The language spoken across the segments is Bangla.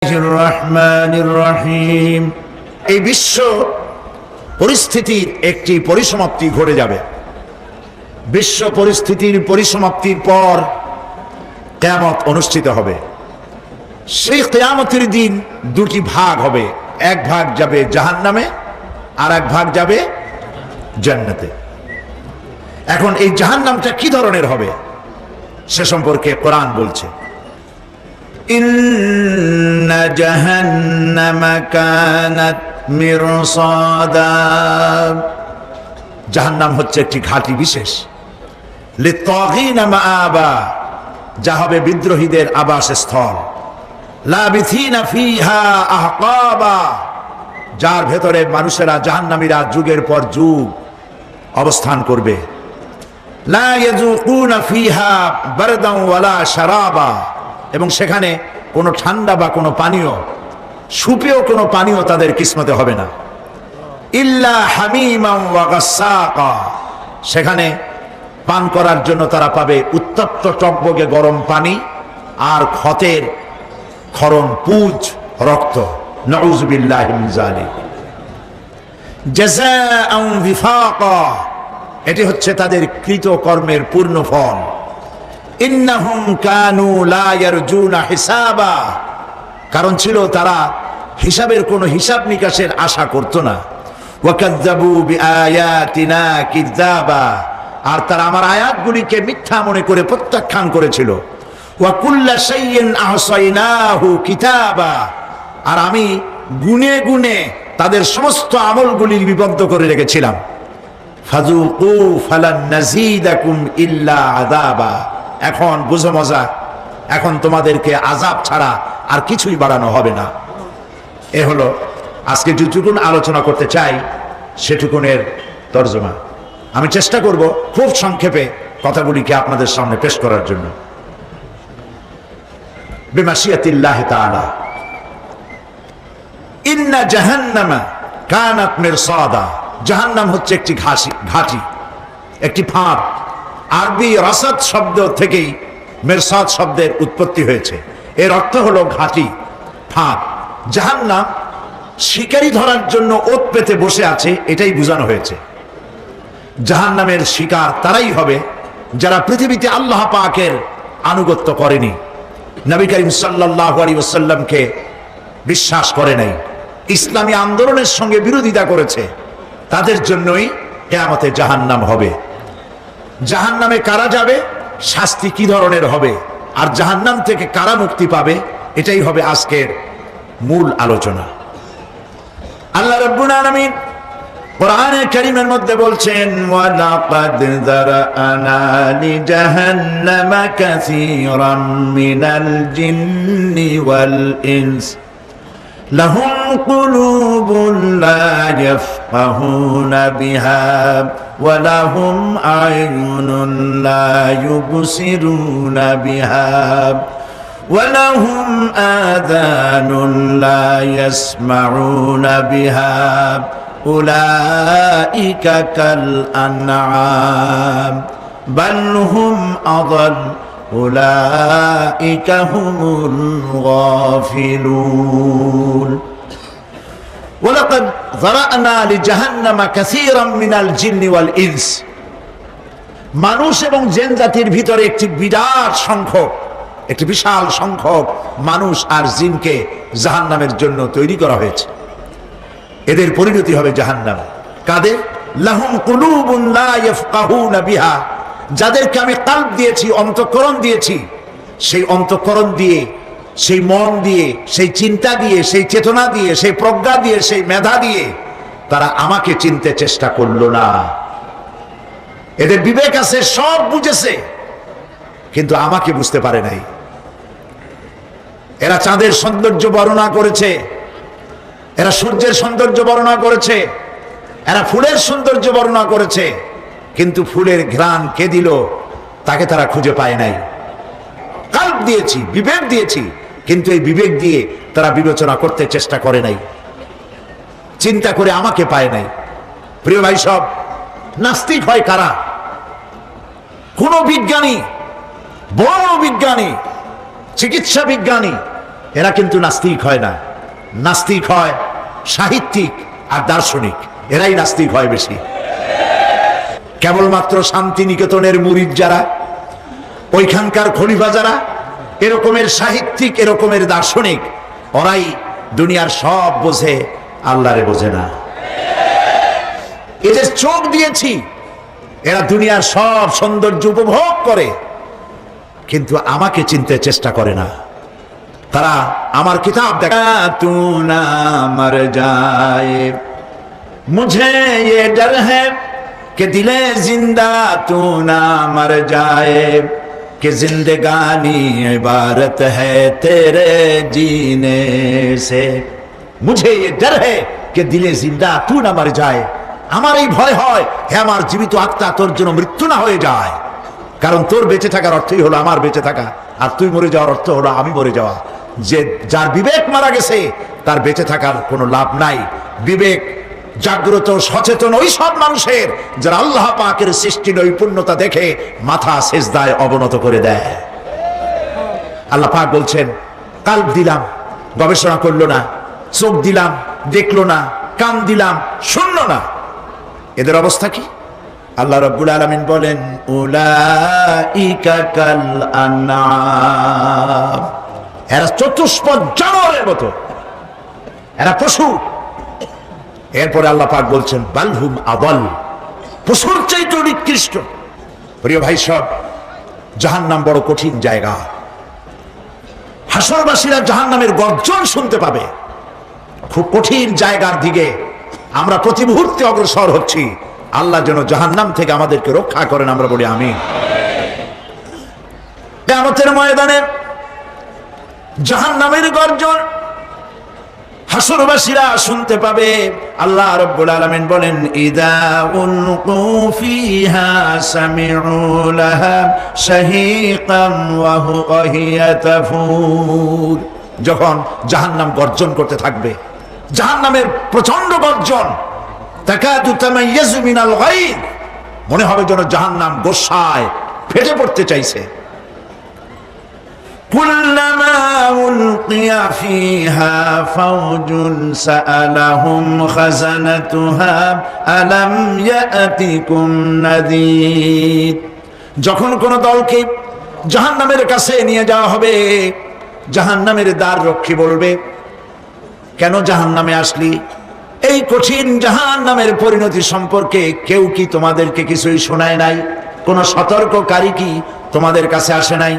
রহমানির রহিম। এই বিশ্ব পরিস্থিতির একটি পরিসমাপ্তি ঘটে যাবে। বিশ্ব পরিস্থিতির পরিসমাপ্তির পর কিয়ামত অনুষ্ঠিত হবে। সেই কিয়ামতের দিন দুটি ভাগ হবে, এক ভাগ যাবে জাহান্নামে আর এক ভাগ যাবে জান্নাতে। এখন এই জাহান্নামটা কি ধরনের হবে সে সম্পর্কে কোরআন বলছে, ইন্না জাহান্নামা কানাত মিরসাদা। জাহান্নাম হচ্ছে একটি ঘাঁটি বিশেষ, লিত্তাগিনা মাআবা, যা হবে বিদ্রোহীদের আবাসস্থল, লাবিথিনা ফিহা আহকাবা, যার ভেতরে মানুষেরা জাহান্নামীরা যুগের পর যুগ অবস্থান করবে। লা ইয়াযুকুনা ফিহা বারদান ওয়ালা শারাবা, এবং সেখানে কোনো ঠান্ডা বা কোনো পানীয়, সুপেয় কোনো পানীয় তাদের কিসমতে হবে না। ইল্লা হামিমান ওয়া গাসসাকা, সেখানে পান করার জন্য তারা পাবে উত্তপ্ত টকবগে গরম পানি আর ক্ষতের ক্ষরণ পুজ রক্ত। নাউযু বিল্লাহি মিন যালিক। জাযাআন ওয়িফাকা, এটি হচ্ছে তাদের কৃত কর্মের পূর্ণ ফল। ইন্নাহুম কানু লা ইয়ারজুনা হিসাবা, কারণ ছিল তারা হিসাবের কোনো হিসাব নিকাশের আশা করত না। ওয়া কাযযাবু বিআয়াতিনা কিযাবা, আর তারা আমার আয়াতগুলিকে মিথ্যা মনে করে প্রত্যাখ্যান করেছিল। ওয়া কুল্লা শাইইন আহসাইনাহু কিতাবা, আর আমি গুনে গুনে তাদের সমস্ত আমলগুলি লিপিবদ্ধ করে রেখেছিলাম। ফাযুকু ফালান নাযীদাকুম ইল্লা আযাবা, এখন বুঝো মজা, এখন তোমাদেরকে আযাব ছাড়া আর কিছুই বাড়ানো হবে না। এ হলো আজকে যেটুকুন আলোচনা করতে চাই সেটুকুনের তর্জমা। আমি চেষ্টা করব খুব সংক্ষেপে কথাগুলিকে আপনাদের সামনে পেশ করার জন্য। বিমাশিয়াতিল্লাহি তাআলা। ইন্না জাহান্নামা কানাত মিরসাদা, জাহান্নাম হচ্ছে একটি ঘাঁটি, একটি ফাঁদ। আরবি রাসাদ শব্দ থেকেই মিরসাদ শব্দের উৎপত্তি হয়েছে। এর অর্থ হলো ঘাঁটি, ফাঁদ। জাহান্নাম শিকারি ধরার জন্য ওত পেতে বসে আছে, এটাই বোঝানো হয়েছে। জাহান্নামের শিকার তারাই হবে যারা পৃথিবীতে আল্লাহ পাকের আনুগত্য করেনি, নবী করিম সাল্লাল্লাহু আলাইহি ওয়াসাল্লামকে বিশ্বাস করে নাই, ইসলামী আন্দোলনের সঙ্গে বিরোধিতা করেছে, তাদের জন্যই কিয়ামতে জাহান্নাম হবে। জাহান্নামে কারা যাবে, শাস্তি কি ধরনের হবে, আর জাহান্নাম থেকে কারা মুক্তি পাবে, এটাই হবে আজকের মূল আলোচনা। আল্লাহ রাব্বুল আলামিন কোরআনে কারীমের মধ্যে বলছেন, ওয়ালাকাদ যারানা লিজাহান্নামা কাসীরাম মিনাল জিন্নি ওয়াল ইনস লাহুম কুলুবুন লা ইয়াফকাহুনা বিহা ওয়া লাহুম আ'য়ুনুন লা ইউবসিরুনা বিহা ওয়া লাহুম আযানুন লা ইয়াসমাউনা বিহা উলাইকা কাল আনআম বাল হুম আযাল উলাইকা হুমুল গাফিলুন। ওয়ালাকাদ যারানা লিজাহান্নামা কাসীরাম মিনাল জিন্নি ওয়াল ইনস, মানুষ এবং জিন জাতির ভিতরে একটি বিরাট সংখ্যক, একটি বিশাল সংখ্যক মানুষ আর জিনকে জাহান্নামের জন্য তৈরি করা হয়েছে। এদের পরিণতি হবে জাহান্নাম। কাদের? লাহুম কুলুবুন লা ইয়াফকাহুনা বিহা, যাদেরকে আমি কালব দিয়েছি, অন্তঃকরণ দিয়েছি, সেই অন্তঃকরণ দিয়ে, সেই মন দিয়ে, সেই চিন্তা দিয়ে, সেই চেতনা দিয়ে, সেই প্রজ্ঞা দিয়ে, সেই মেধা দিয়ে তারা আমাকে চিনতে চেষ্টা করলো না। এদের বিবেক আছে, সব বুঝেছে, কিন্তু আমাকে বুঝতে পারে নাই। এরা চাঁদের সৌন্দর্য বর্ণনা করেছে, এরা সূর্যের সৌন্দর্য বর্ণনা করেছে, এরা ফুলের সৌন্দর্য বর্ণনা করেছে, কিন্তু ফুলের ঘ্রাণ কে দিল তাকে তারা খুঁজে পায় নাই। কাল্ব দিয়েছি, বিবেক দিয়েছি, কিন্তু এই বিবেক দিয়ে তারা বিবেচনা করতে চেষ্টা করে নাই, চিন্তা করে আমাকে পায় নাই। প্রিয় ভাই, সব নাস্তিক হয় কারা? কোন বিজ্ঞানী, বড় বিজ্ঞানী, চিকিৎসা বিজ্ঞানী, এরা কিন্তু নাস্তিক হয় না, নাস্তিক হয় সাহিত্যিক আর দার্শনিক, এরাই নাস্তিক হয় বেশি। কেবলমাত্র শান্তিনিকেতনের মুরিদ যারা, ওইখানকার খলিফা যারা, এরকমের সাহিত্যিক, এরকমের দার্শনিক, ওরাই দুনিয়ার সব বোঝে, আল্লাহরে বোঝে না। এদের চোখ দিয়েছি, এরা দুনিয়ার সব সৌন্দর্য উপভোগ করে, কিন্তু আমাকে চিনতে চেষ্টা করে না। তারা আমার কিতাব দেখা তু না মর যায়, মুঝে ये डर है कि दिले जिंदा तू ना मर जाए, कि जिंदगानी इबारत है तेरे जीने से, मुझे ये डर है कि दिले जिंदा तू ना मर जाए। আমার এই ভয় হয়, হে আমার জীবিত আত্মা, তোর জন্য মৃত্যু না হয়ে যায়। কারণ তোর বেঁচে থাকার অর্থই হলো আমার বেঁচে থাকা, আর তুই মরে যাওয়ার অর্থ হলো আমি মরে যাওয়া। যে যার বিবেক মারা গেছে তার বেঁচে থাকার কোনো লাভ নাই। বিবেক জাগ্রত সচেতন ওই সব মানুষের যারা আল্লাহ পাকের সৃষ্টি নৈপুণ্যতা দেখে মাথা সেজদায় অবনত করে দেয়। আল্লাহ পাক বলছেন, কাল্ব দিলাম, গবেষণা করলো না, চোখ দিলাম, দেখলো না, কান দিলাম, শুনলো না। এদের অবস্থা কি? আল্লাহ রাব্বুল আলামিন বলেন, উলাইকা কাল আনআম, এরা চতুষ্পদ জানোয়ারের মতো, এরা পশু। এরপরে আল্লাহ পাক বলছেন, বালহুম আদাল, পশুর চাইতে নিকৃষ্ট। প্রিয় ভাই সব, জাহান্নাম বড় কঠিন জায়গা। হাসরবাসীরা জাহান্নামের গর্জন শুনতে পাবে। খুব কঠিন জায়গার দিকে আমরা প্রতি মুহূর্তে অগ্রসর হচ্ছি। আল্লাহ যেন জাহান্নাম থেকে আমাদেরকে রক্ষা করেন, আমরা বলি আমিন। কিয়ামতের ময়দানে জাহান্নামের গর্জন হাসরবাসীরা শুনতে পাবে। আল্লাহ রাব্বুল আলামিন বলেন, ইদা উলকু ফিহা সামিউ লাহা শাহীকাম ওয়া হিয়া তাফুর, যখন জাহান্নাম গর্জন করতে থাকবে, জাহান্নামের প্রচন্ড গর্জন, তাকাদু তামাইয়াজু মিনাল গায়র, মনে হবে যেন জাহান্নাম গোসায় ফেটে পড়তে চাইছে। কুল্লামা উলকিয়া ফিহা ফাওজুন সাআলাহুম খাজানাতুহা আলাম ইয়াতিকুম নাযীর, যখন কোন দলকে জাহান্নামের কাছে নিয়ে যাওয়া হবে, জাহান্নামের দ্বার রক্ষী বলবে, কেন জাহান্নামে আসলি? এই কঠিন জাহান্নামের পরিণতি সম্পর্কে কেউ কি তোমাদেরকে কিছুই শোনায় নাই? কোন সতর্ককারী কি তোমাদের কাছে আসে নাই?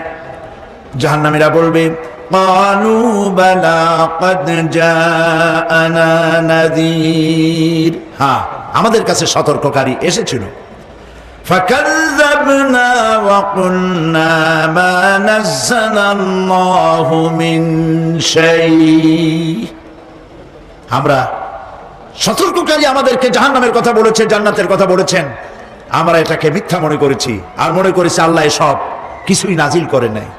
জাহান্নামীরা বলবে, ক্বালু বালা ক্বাদ জাআনা নাযীর, হ্যাঁ আমাদের কাছে সতর্ককারী এসেছিল। ফাকাযযাবনা ওয়া কুলনা মা নাযালাল্লাহু মিন শাই, আমরা সতর্ককারী আমাদেরকে জাহান্নামের কথা বলেছে, জান্নাতের কথা বলেছেন, আমরা এটাকে মিথ্যা মনে করেছি আর মনে করেছি আল্লাহ সব কিছুই নাজিল করে নাই।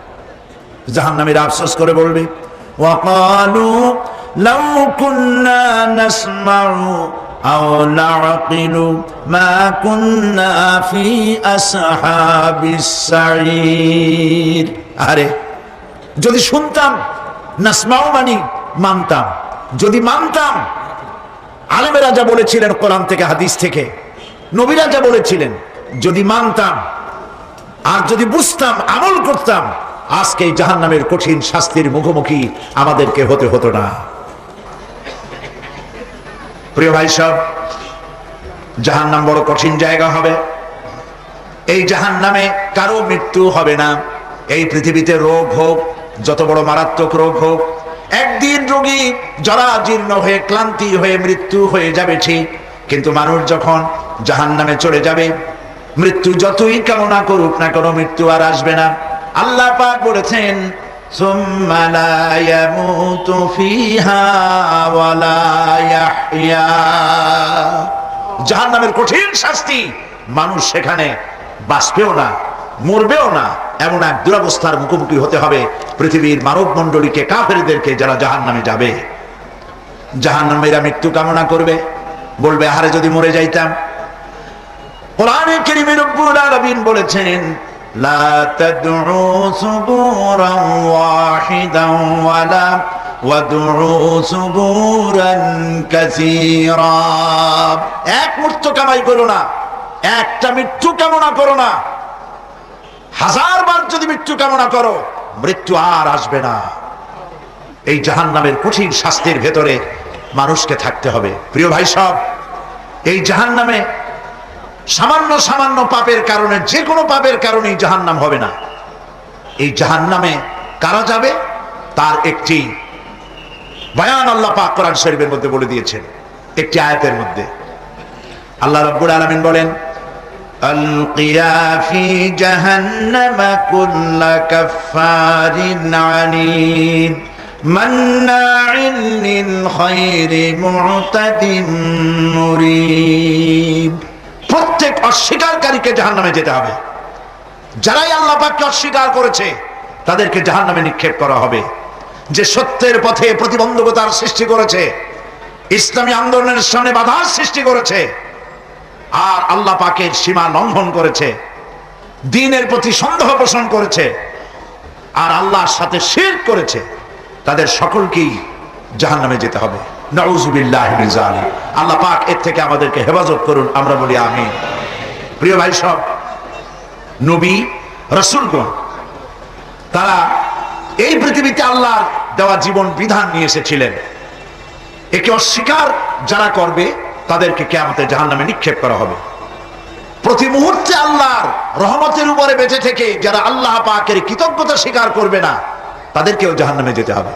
জাহান্নামীরা আফসোস করে বলবে, ওয়াকালু লাউ কুন্না নাসমাউ আও নাআকিলু মা কুন্না ফি আসহাবিস সাঈর, আরে যদি শুনতাম, নাসমাউ মানে মানতাম, যদি মানতাম আলেমেরা যা বলেছিলেন কোরআন থেকে হাদিস থেকে, নবীরা যা বলেছিলেন, যদি মানতাম আর যদি বুঝতাম, আমল করতাম, আজকে জাহান্নামের কঠিন শাস্তির মুখোমুখি আমাদেরকে হতে হতো না। প্রিয় ভাই সব, জাহান্নাম বড় কঠিন জায়গা হবে। এই জাহান্নামে কারো মৃত্যু হবে না। এই পৃথিবীতে রোগ হোক, যত বড় মারাত্মক রোগ হোক, একদিন রোগী জরাজীর্ণ হয়ে ক্লান্তি হয়ে মৃত্যু হয়ে যাবে ঠিক, কিন্তু মানুষ যখন জাহান্নামে চলে যাবে, মৃত্যু যতই কামনা করুক না কেন, মৃত্যু আর আসবে না। আল্লাহ পাক বলেছেন, সুম্মা লা ইয়ামুতু ফিহা ওয়া লা ইয়াহইয়া, জাহান্নামের কঠিন শাস্তি, মানুষ সেখানে বাঁচবেও না, মরবেও না, এমন এক দুরবস্থার মুখোমুখি হতে হবে পৃথিবীর মানব মণ্ডলীকে, কাফেরদেরকে, যারা জাহান্নামে যাবে। জাহান্নামীরা মৃত্যু কামনা করবে, বলবে, আরে যদি মরে যাইতাম। কোরআনে কারীমে রব্বুল আলামিন বলেছেন, লা তাদউ সুবুরান ওয়াহিদান ওয়ালা ওয়াদউ সুবুরান কাসীরা। এক মৃত্যু কামাই করো না, একটা মৃত্যু কামনা করো না। 1000 বার যদি মৃত্যু কামনা করো, মৃত্যু আর আসবে না। এই জাহান্নামের কঠিন শাস্তির ভেতরে মানুষকে থাকতে হবে। প্রিয় ভাই সব, এই জাহান্নামে সামান্য সামান্য পাপের কারণে, যে কোনো পাপের কারণেই জাহান্নাম হবে না। এই জাহান্নামে কারা যাবে তার একটি বয়ান আল্লাহ পাক কোরআন শরীফের মধ্যে বলে দিয়েছেন। একটি আয়াতের মধ্যে আল্লাহ রাব্বুল আলামিন বলেন, আলকিয়া ফি জাহান্নামা কুল্লা কাফফারিন আনিদ মান্নাইন লিল খায়রি মু'তাদিন মুরিব। প্রত্যেক অস্বীকারীকে জাহান্নামে যেতে হবে। যারাই আল্লাহ পাককে অস্বীকার করেছে তাদেরকে জাহান্নামে নিক্ষেপ করা হবে। যে সত্যের পথে প্রতিবন্ধকতার সৃষ্টি করেছে, ইসলামী আন্দোলনের সামনে বাধার সৃষ্টি করেছে, আর আল্লাহ পাকের সীমা লঙ্ঘন করেছে, দ্বীনের প্রতি সন্দেহ পোষণ করেছে, আর আল্লাহর সাথে শিরক করেছে, তাদের সকলকেই জাহান্নামে যেতে হবে। নাউযুবিল্লাহি মিন যালিক। আল্লাহ পাক এর থেকে আমাদেরকে হেফাজত করুন, আমরা বলি আমিন। প্রিয় ভাই সব, নবী রাসূলগণ তারা এই পৃথিবীতে আল্লাহর দেওয়া জীবন বিধান নিয়ে এসেছিলেন। একে অস্বীকার যারা করবে তাদেরকে কিয়ামতে জাহান্নামে নিক্ষেপ করা হবে। প্রতি মুহূর্তে আল্লাহর রহমতের উপরে বেঁচে থেকে যারা আল্লাহ পাকের কৃতজ্ঞতা স্বীকার করবে না তাদেরকেও জাহান্নামে যেতে হবে।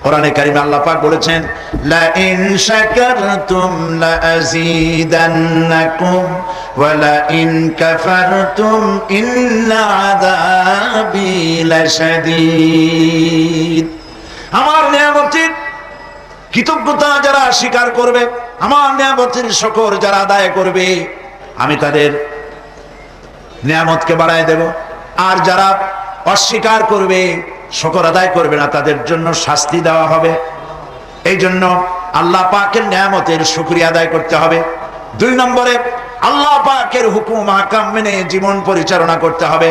কোরআনে কারিমে আল্লাহ পাক বলেছেন, লা ইন শাকারতুম লা আযীদান্নাকুম ওয়া লা ইন কাফারতুম ইন্না আযাবি লাশাদীদ। আমার নিয়ামতের কৃতজ্ঞতা যারা স্বীকার করবে, আমার নিয়ামতের শুকর যারা আদায় করবে, আমি তাদের নিয়ামতকে বাড়ায় দেব। আর যারা অস্বীকার করবে, শুকর আদায় করবে না, তাদের জন্য শাস্তি দেওয়া হবে। এই জন্য আল্লাহ পাকের নিয়ামতের শুকরিয়া আদায় করতে হবে। 2 নম্বরে আল্লাহ পাকের হুকুম আহকাম মেনে জীবন পরিচালনা করতে হবে।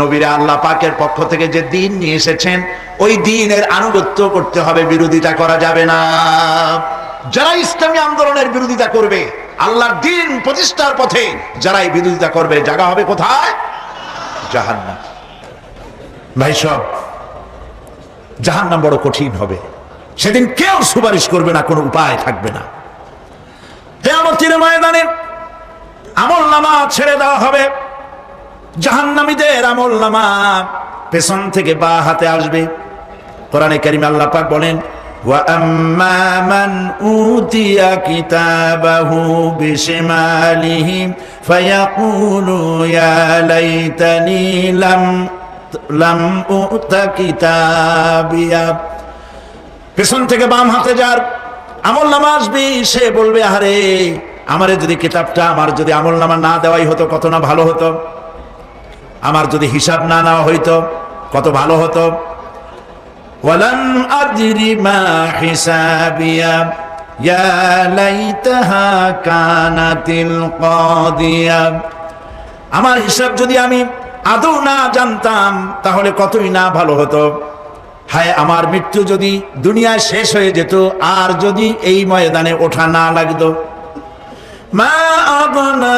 নবীরা আল্লাহ পাকের পক্ষ থেকে যে দ্বীন নিয়ে এসেছেন ওই দ্বীনের আনুগত্য করতে হবে, বিরোধিতা করা যাবে না। যারা ইসলামী আন্দোলনের বিরোধিতা করবে, আল্লাহর দ্বীন প্রতিষ্ঠার পথে যারাই বিরোধিতা করবে, জায়গা হবে কোথায়? জাহান্নাম। ভাই সব, জাহান্নাম বড় কঠিন হবে। সেদিন কেউ সুপারিশ করবে না, কোনো উপায় থাকবে না। কিয়ামতের ময়দানে আমলনামা ছেড়ে দেওয়া হবে। জাহান্নামীদের আমলনামা পেছন থেকে বা হাতে আসবে। কোরআনে কারিমে আল্লাহ পাক বলেন, ওয়া আম্মা মান উতিয়া কিতাবাহু বিশিমালিহি ফায়াকুলু ইয়া লাইতানি লাম উতা কিতাবিয়া। পেছন থেকে বাম হাতে যার আমলনামা আসবে, সে বলবে, আরে আমারে যদি কিতাবটা, আমার যদি আমলনামা না দেওয়াই হতো কত না ভালো হতো, আমার যদি হিসাব না নেওয়া হইতো কত ভালো হতো। ওয়ালাম আদরি মা হিসাবিয়া ইয়া লাইতাহা কানাতিল কাদিয়া। আমার হিসাব যদি আমি আদৌ না জানতাম তাহলে কতই না ভালো হতো। হায়, আমার মৃত্যু যদি দুনিয়ায় শেষ হয়ে যেত, আর যদি এই ময়দানে ওঠা না লাগতো। মা আগনা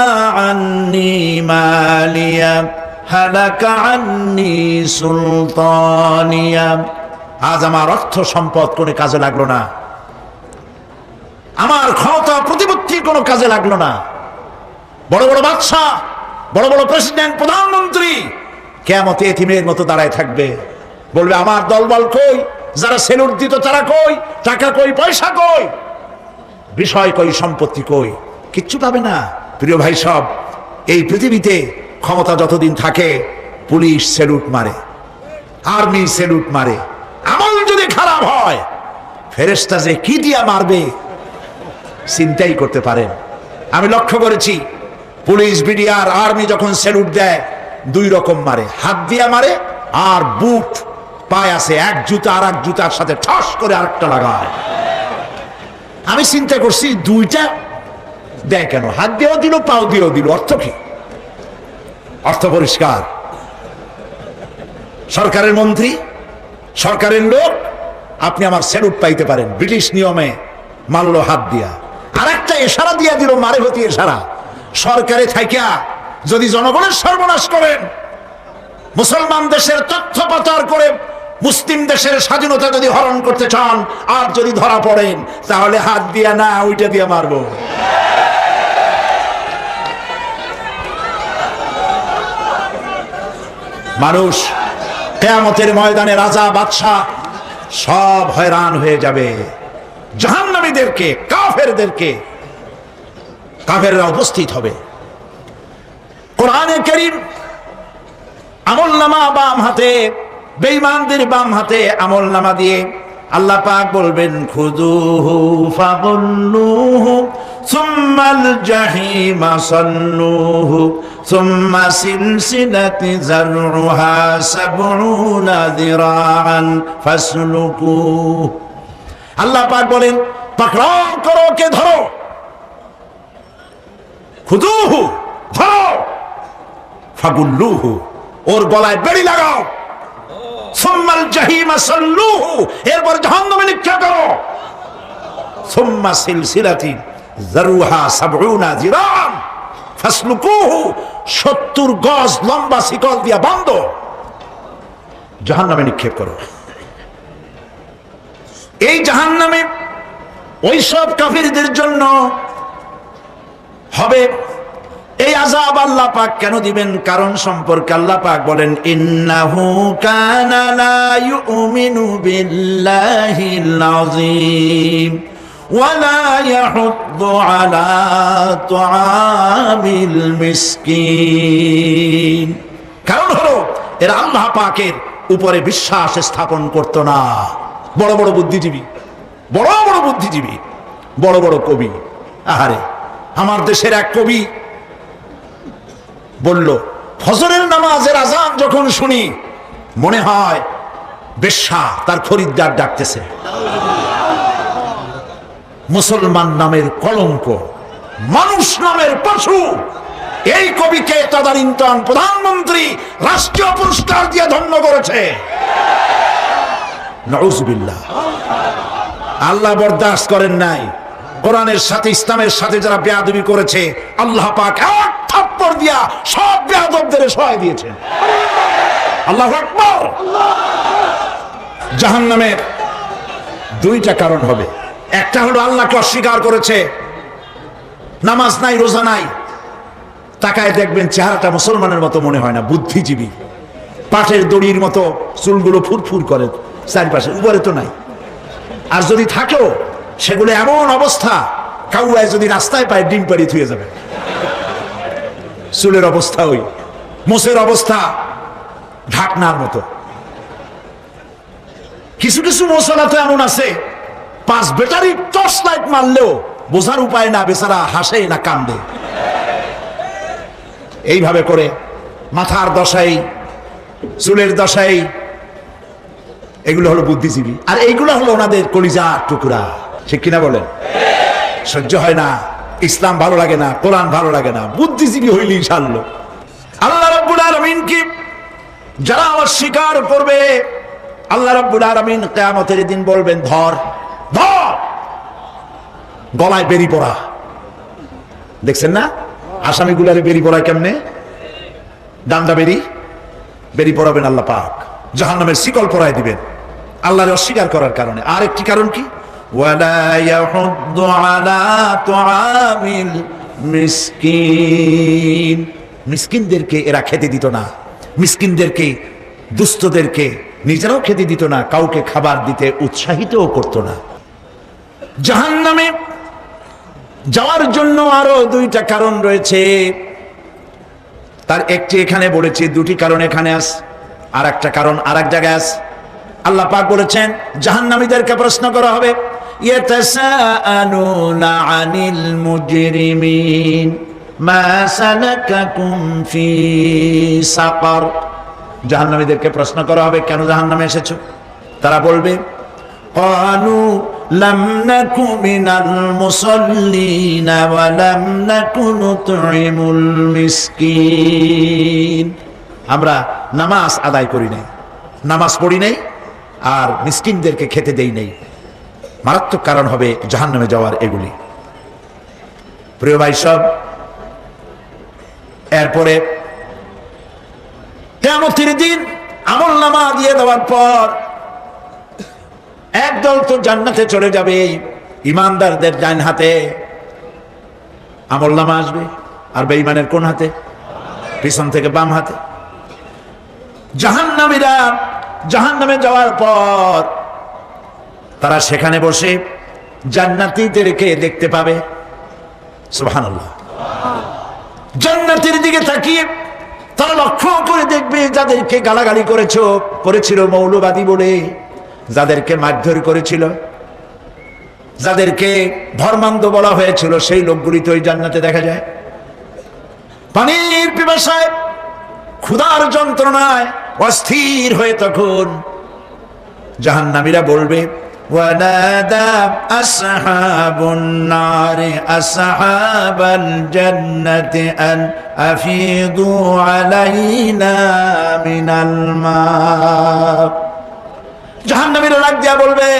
আন্নি মালিয়া হালাকা আন্নি সুলতানিয়া। আজ আমার অর্থ সম্পদ কোনো কাজে লাগলো না, আমার ক্ষমতা প্রতিপত্তি কোনো কাজে লাগলো না। বড় বড় বাদশা, বড় বড় প্রেসিডেন্ট, প্রধানমন্ত্রী কিয়ামতে এতিমের মতো দাঁড়ায় থাকবে, বলবে আমার দলবল কই, যারা সেলুট দিত তারা কই, টাকা কই, পয়সা কই, বিষয় কই, সম্পত্তি কই, কিচ্ছু পাবে না। প্রিয় ভাই সব, এই পৃথিবীতে ক্ষমতা যতদিন থাকে পুলিশ সেলুট মারে, আর্মি সেলুট মারে। আমল যদি খারাপ হয় ফেরেশতা যে কি দিয়া মারবে চিন্তাই করতে পারেন। আমি লক্ষ্য করেছি, পুলিশ, বিডিআর, আর্মি যখন সেলুট দেয় 2 রকম মারে, হাত দিয়া মারে, আর বুট পায় আছে, এক জুতা আর এক জুতার সাথে ঠস করে আরেকটা লাগায়। আমি চিন্তা করছি 2টা দেয় কেন? হাত দিয়েও দিল, পাও দিয়েও দিল, অর্থ কি? অর্থ পরিষ্কার। সরকারের মন্ত্রী, সরকারের লোক, আপনি আমার স্যালুট পাইতে পারেন। ব্রিটিশ নিয়মে মারলো হাত দিয়া, আর একটা ইশারা দিয়া দিল, মারে হতি ইশারা। সরকারে থাইকা যদি জনগণের সর্বনাশ করেন, মুসলমান দেশের তথ্য পাচার করে মুসলিম দেশের স্বাধীনতা যদি হরণ করতে চান, আর যদি ধরা পড়েন, তাহলে হাত দিয়া না, ওইটা দিয়ে মারবো। মানুষ কিয়ামতের ময়দানে রাজা বাদশাহ সব হয়রান হয়ে যাবে। জাহান্নামীদেরকে, কাফেরদেরকে, কাফেররা উপস্থিত হবে। কোরআনে কারীম আমলনামা বাম হাতে, বেঈমানদের বাম হাতে আমলনামা দিয়ে আল্লাহ পাক বলবেন, খুযুহু ফাগুল্লুহু সুম্মাল জাহিমা সাল্লুহু সুম্মা সিলসিলাতি যারউহা সাবউনা যিরাআন ফাসলুকুহু। আল্লাহ পাক বলেন, পাকড়াও করো, কে ধরো, খুযুহু ধরো, ফাগুল্লুহু ওর গলায় বেড়ি লাগাও, সুম্মাল জাহিমা সাল্লুহু এরপর জাহান্নামে নিক্ষেপ করো, সুম্মা সিলসিলাতি যারউহা সাবউনা যিরাআন ফাসলুকুহু 70 গজ লম্বা শিকল দিয়া বাঁধো, জাহান্নামে নিক্ষেপ করো। এই জাহান্নামে ওই সব কাফিরদের জন্য হবে এই আযাব। আল্লাহ পাক কেন দিবেন, কারণ সম্পর্কে আল্লাহ পাক বলেন, ইন্নাহু কানা লা ইউমিনু বিল্লাহিল আযীম ওয়া লা ইয়াহুদ্দু আলা তুআমিল মিসকিন। কারণ হলো এরা আল্লাহ পাকের উপরে বিশ্বাস স্থাপন করত না। বড় বড় বুদ্ধিজীবী, বড় বড় বুদ্ধিজীবী, বড় বড় কবি। আহারে, আমার দেশের এক কবি বলল, ফজরের নামাজের আযান যখন শুনি মনে হয় বেশ্যা তার খরিদ্দার ডাকতেছে। মুসলমান নামের কলঙ্ক, মানুষ নামের পশু। এই কবিকে তদানীন্তন প্রধানমন্ত্রী রাষ্ট্রীয় পুরস্কার দিয়ে ধন্য করেছে। নাউযুবিল্লাহ। আল্লাহ বরদাস্ত করেন নাই। কোরআনের সাথে, ইসলামের সাথে যারা বেয়াদবি করেছে, আল্লাহ পাক এক থাপ্পড় দিয়া সব বেয়াদবদের সহায় দিয়েছেন। আল্লাহু আকবার। জাহান্নামের দুইটা কারণ হবে। একটা হলো আল্লাহকে অস্বীকার করেছে, নামাজ নাই, রোজা নাই, তাকায় দেখবেন চেহারাটা মুসলমানের মতো মনে হয় না, বুদ্ধিজীবী, পাটের দড়ির মতো চুলগুলো ফুরফুর করে চারপাশে, উপরে তো নাই। আর যদি থাকেও সেগুলো এমন অবস্থা, কাউয়ায় যদি রাস্তায় পায় ডিম পাড়ি থুয়ে যাবে। চুলের অবস্থা ওই, মোষের অবস্থা ঢাকনার মতো। কিছু কিছু মশলা তো এমন আছে, 5 ব্যাটারি টর্চ লাইট মারলেও বোঝার উপায় না, বেচারা হাসে না কান্দে। এইভাবে করে মাথার দশাই, চুলের দশাই, এগুলো হলো বুদ্ধিজীবী। আর এইগুলো হলো ওনাদের কলিজার টুকরা। ঠিক কিনা বলেন? সহ্য হয় না, ইসলাম ভালো লাগে না, কোরআন ভালো লাগে না, বুদ্ধিজীবী হইলেই ছাড়লো। আল্লাহ রাব্বুল আলামিন কি যারা অস্বীকার করবে, আল্লাহ রাব্বুল আলামিন কিয়ামতের দিন বলবেন, ধর ধর, গলায় বেরি পড়া। দেখছেন না আসামিগুলারে বেরি পড়ায় কেমনে? ডান্ডা বেরি পড়াবেন আল্লাহ পাক, জাহান্নামের শিকল পরায় দিবেন আল্লাহরে অস্বীকার করার কারণে। আর একটি কারণ কি? ওয়ালা ইয়াহুদ্দু আলা তুআমিল মিসকিন। মিসকিনদেরকে এরা খেতে দিত না, মিসকিনদেরকে, দুস্থদেরকে নিজেরাও খেতে দিত না, কাউকে খাবার দিতে উৎসাহিতও করত না। জাহান্নামে যাওয়ার জন্য আরো দুইটা কারণ রয়েছে, তার একটি এখানে বলেছি, দুটি কারণ এখানে আছে, আর একটা কারণ আর এক জায়গায় আছে। আল্লাহ পাক বলেছেন জাহান্নামীদেরকে প্রশ্ন করা হবে, ইয়াতাসাআলুনা আনিল মুজরিমিন মা সালাকাকুম ফি সাকার। জাহান্নামীদেরকে প্রশ্ন করা হবে, কেন জাহান্নামে এসেছো? তারা বলবে, ক্বালু লাম নাকু মিনাল মুসাল্লিন ওয়া লাম নাকু নুতঈমুল মিসকিন। আমরা নামাজ আদায় করি নাই, নামাজ পড়ি নাই আর মিসকিনদেরকে খেতে দেই নাই, মারাত্মক কারণ হবে জাহান্নামে যাওয়ার এগুলি। প্রিয় ভাই সব, এরপরে কিয়ামতের দিন আমলনামা দিয়ে দেওয়ার পর একদল তো জান্নাতে চলে যাবে, ইমানদারদের ডান হাতে আমলনামা আসবে, আর বেঈমানের কোন হাতে? পিছন থেকে বাম হাতে। জাহান্নামীরা জাহান্নামে যাওয়ার পর তারা সেখানে বসে জান্নাতীদেরকে দেখতে পাবে। সুবহানাল্লাহ। জান্নাতের দিকে তাকিয়ে তারা লক্ষ্য করে দেখবে যাদেরকে গালাগালি করেছিল মৌলবাদী বলে, যাদেরকে মারধর করেছিল, যাদেরকে ধর্মান্ধ বলা হয়েছিল, সেই লোকগুলি তো ওই জান্নাতে দেখা যায়। পানির পিপাসায়, ক্ষুধার যন্ত্রণায় অস্থির হয়ে তখন জাহান্নামীরা বলবে, ওয়ানাদা আসহাবুন নারি আসহাবাল জান্নাতি আন আফিদু আলাইনা মিনাল মা। জাহান্নামীরা ডাক দিয়া বলবে,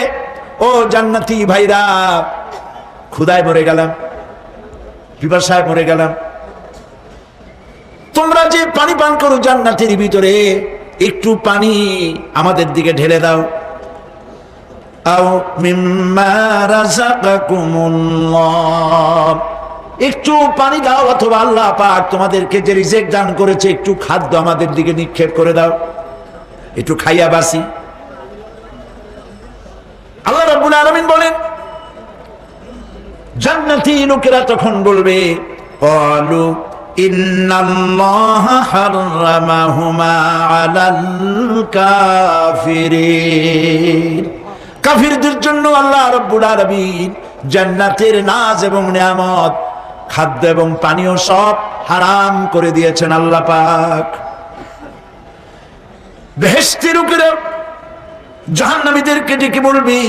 ও জান্নাতি ভাইরা, ক্ষুধায় মরে গেলাম, পিপাসায় মরে গেলাম, তোমরা যে পানি পান করো জান্নাতের ভিতরে, একটু পানি আমাদের দিকে ঢেলে দাও। আও মিম্মা রাযাকাকুমুল্লাহ, একটু পানি দাও, অথবা আল্লাহ পাক তোমাদেরকে যে রিজিক দান করেছে একটু খাদ্য আমাদের দিকে নিক্ষেপ করে দাও, একটু খাইয়া বাসি। আল্লাহ রাব্বুল আলামিন বলেন, জান্নাতি লোকেরা তখন বলবে, ক্বালু ইন্নাল্লাহা হাররামাহুমা আলাল কাফিরিন। কাফিরদের জন্য আল্লাহ রাব্বুল আলামিন জান্নাতের নাজ এবং নিয়ামত, খাদ্য এবং পানীয় সব হারাম করে দিয়েছেন আল্লাহ পাক। বেহেশতি লোকেরা জাহান্নামীদেরকে ডেকে বলবি,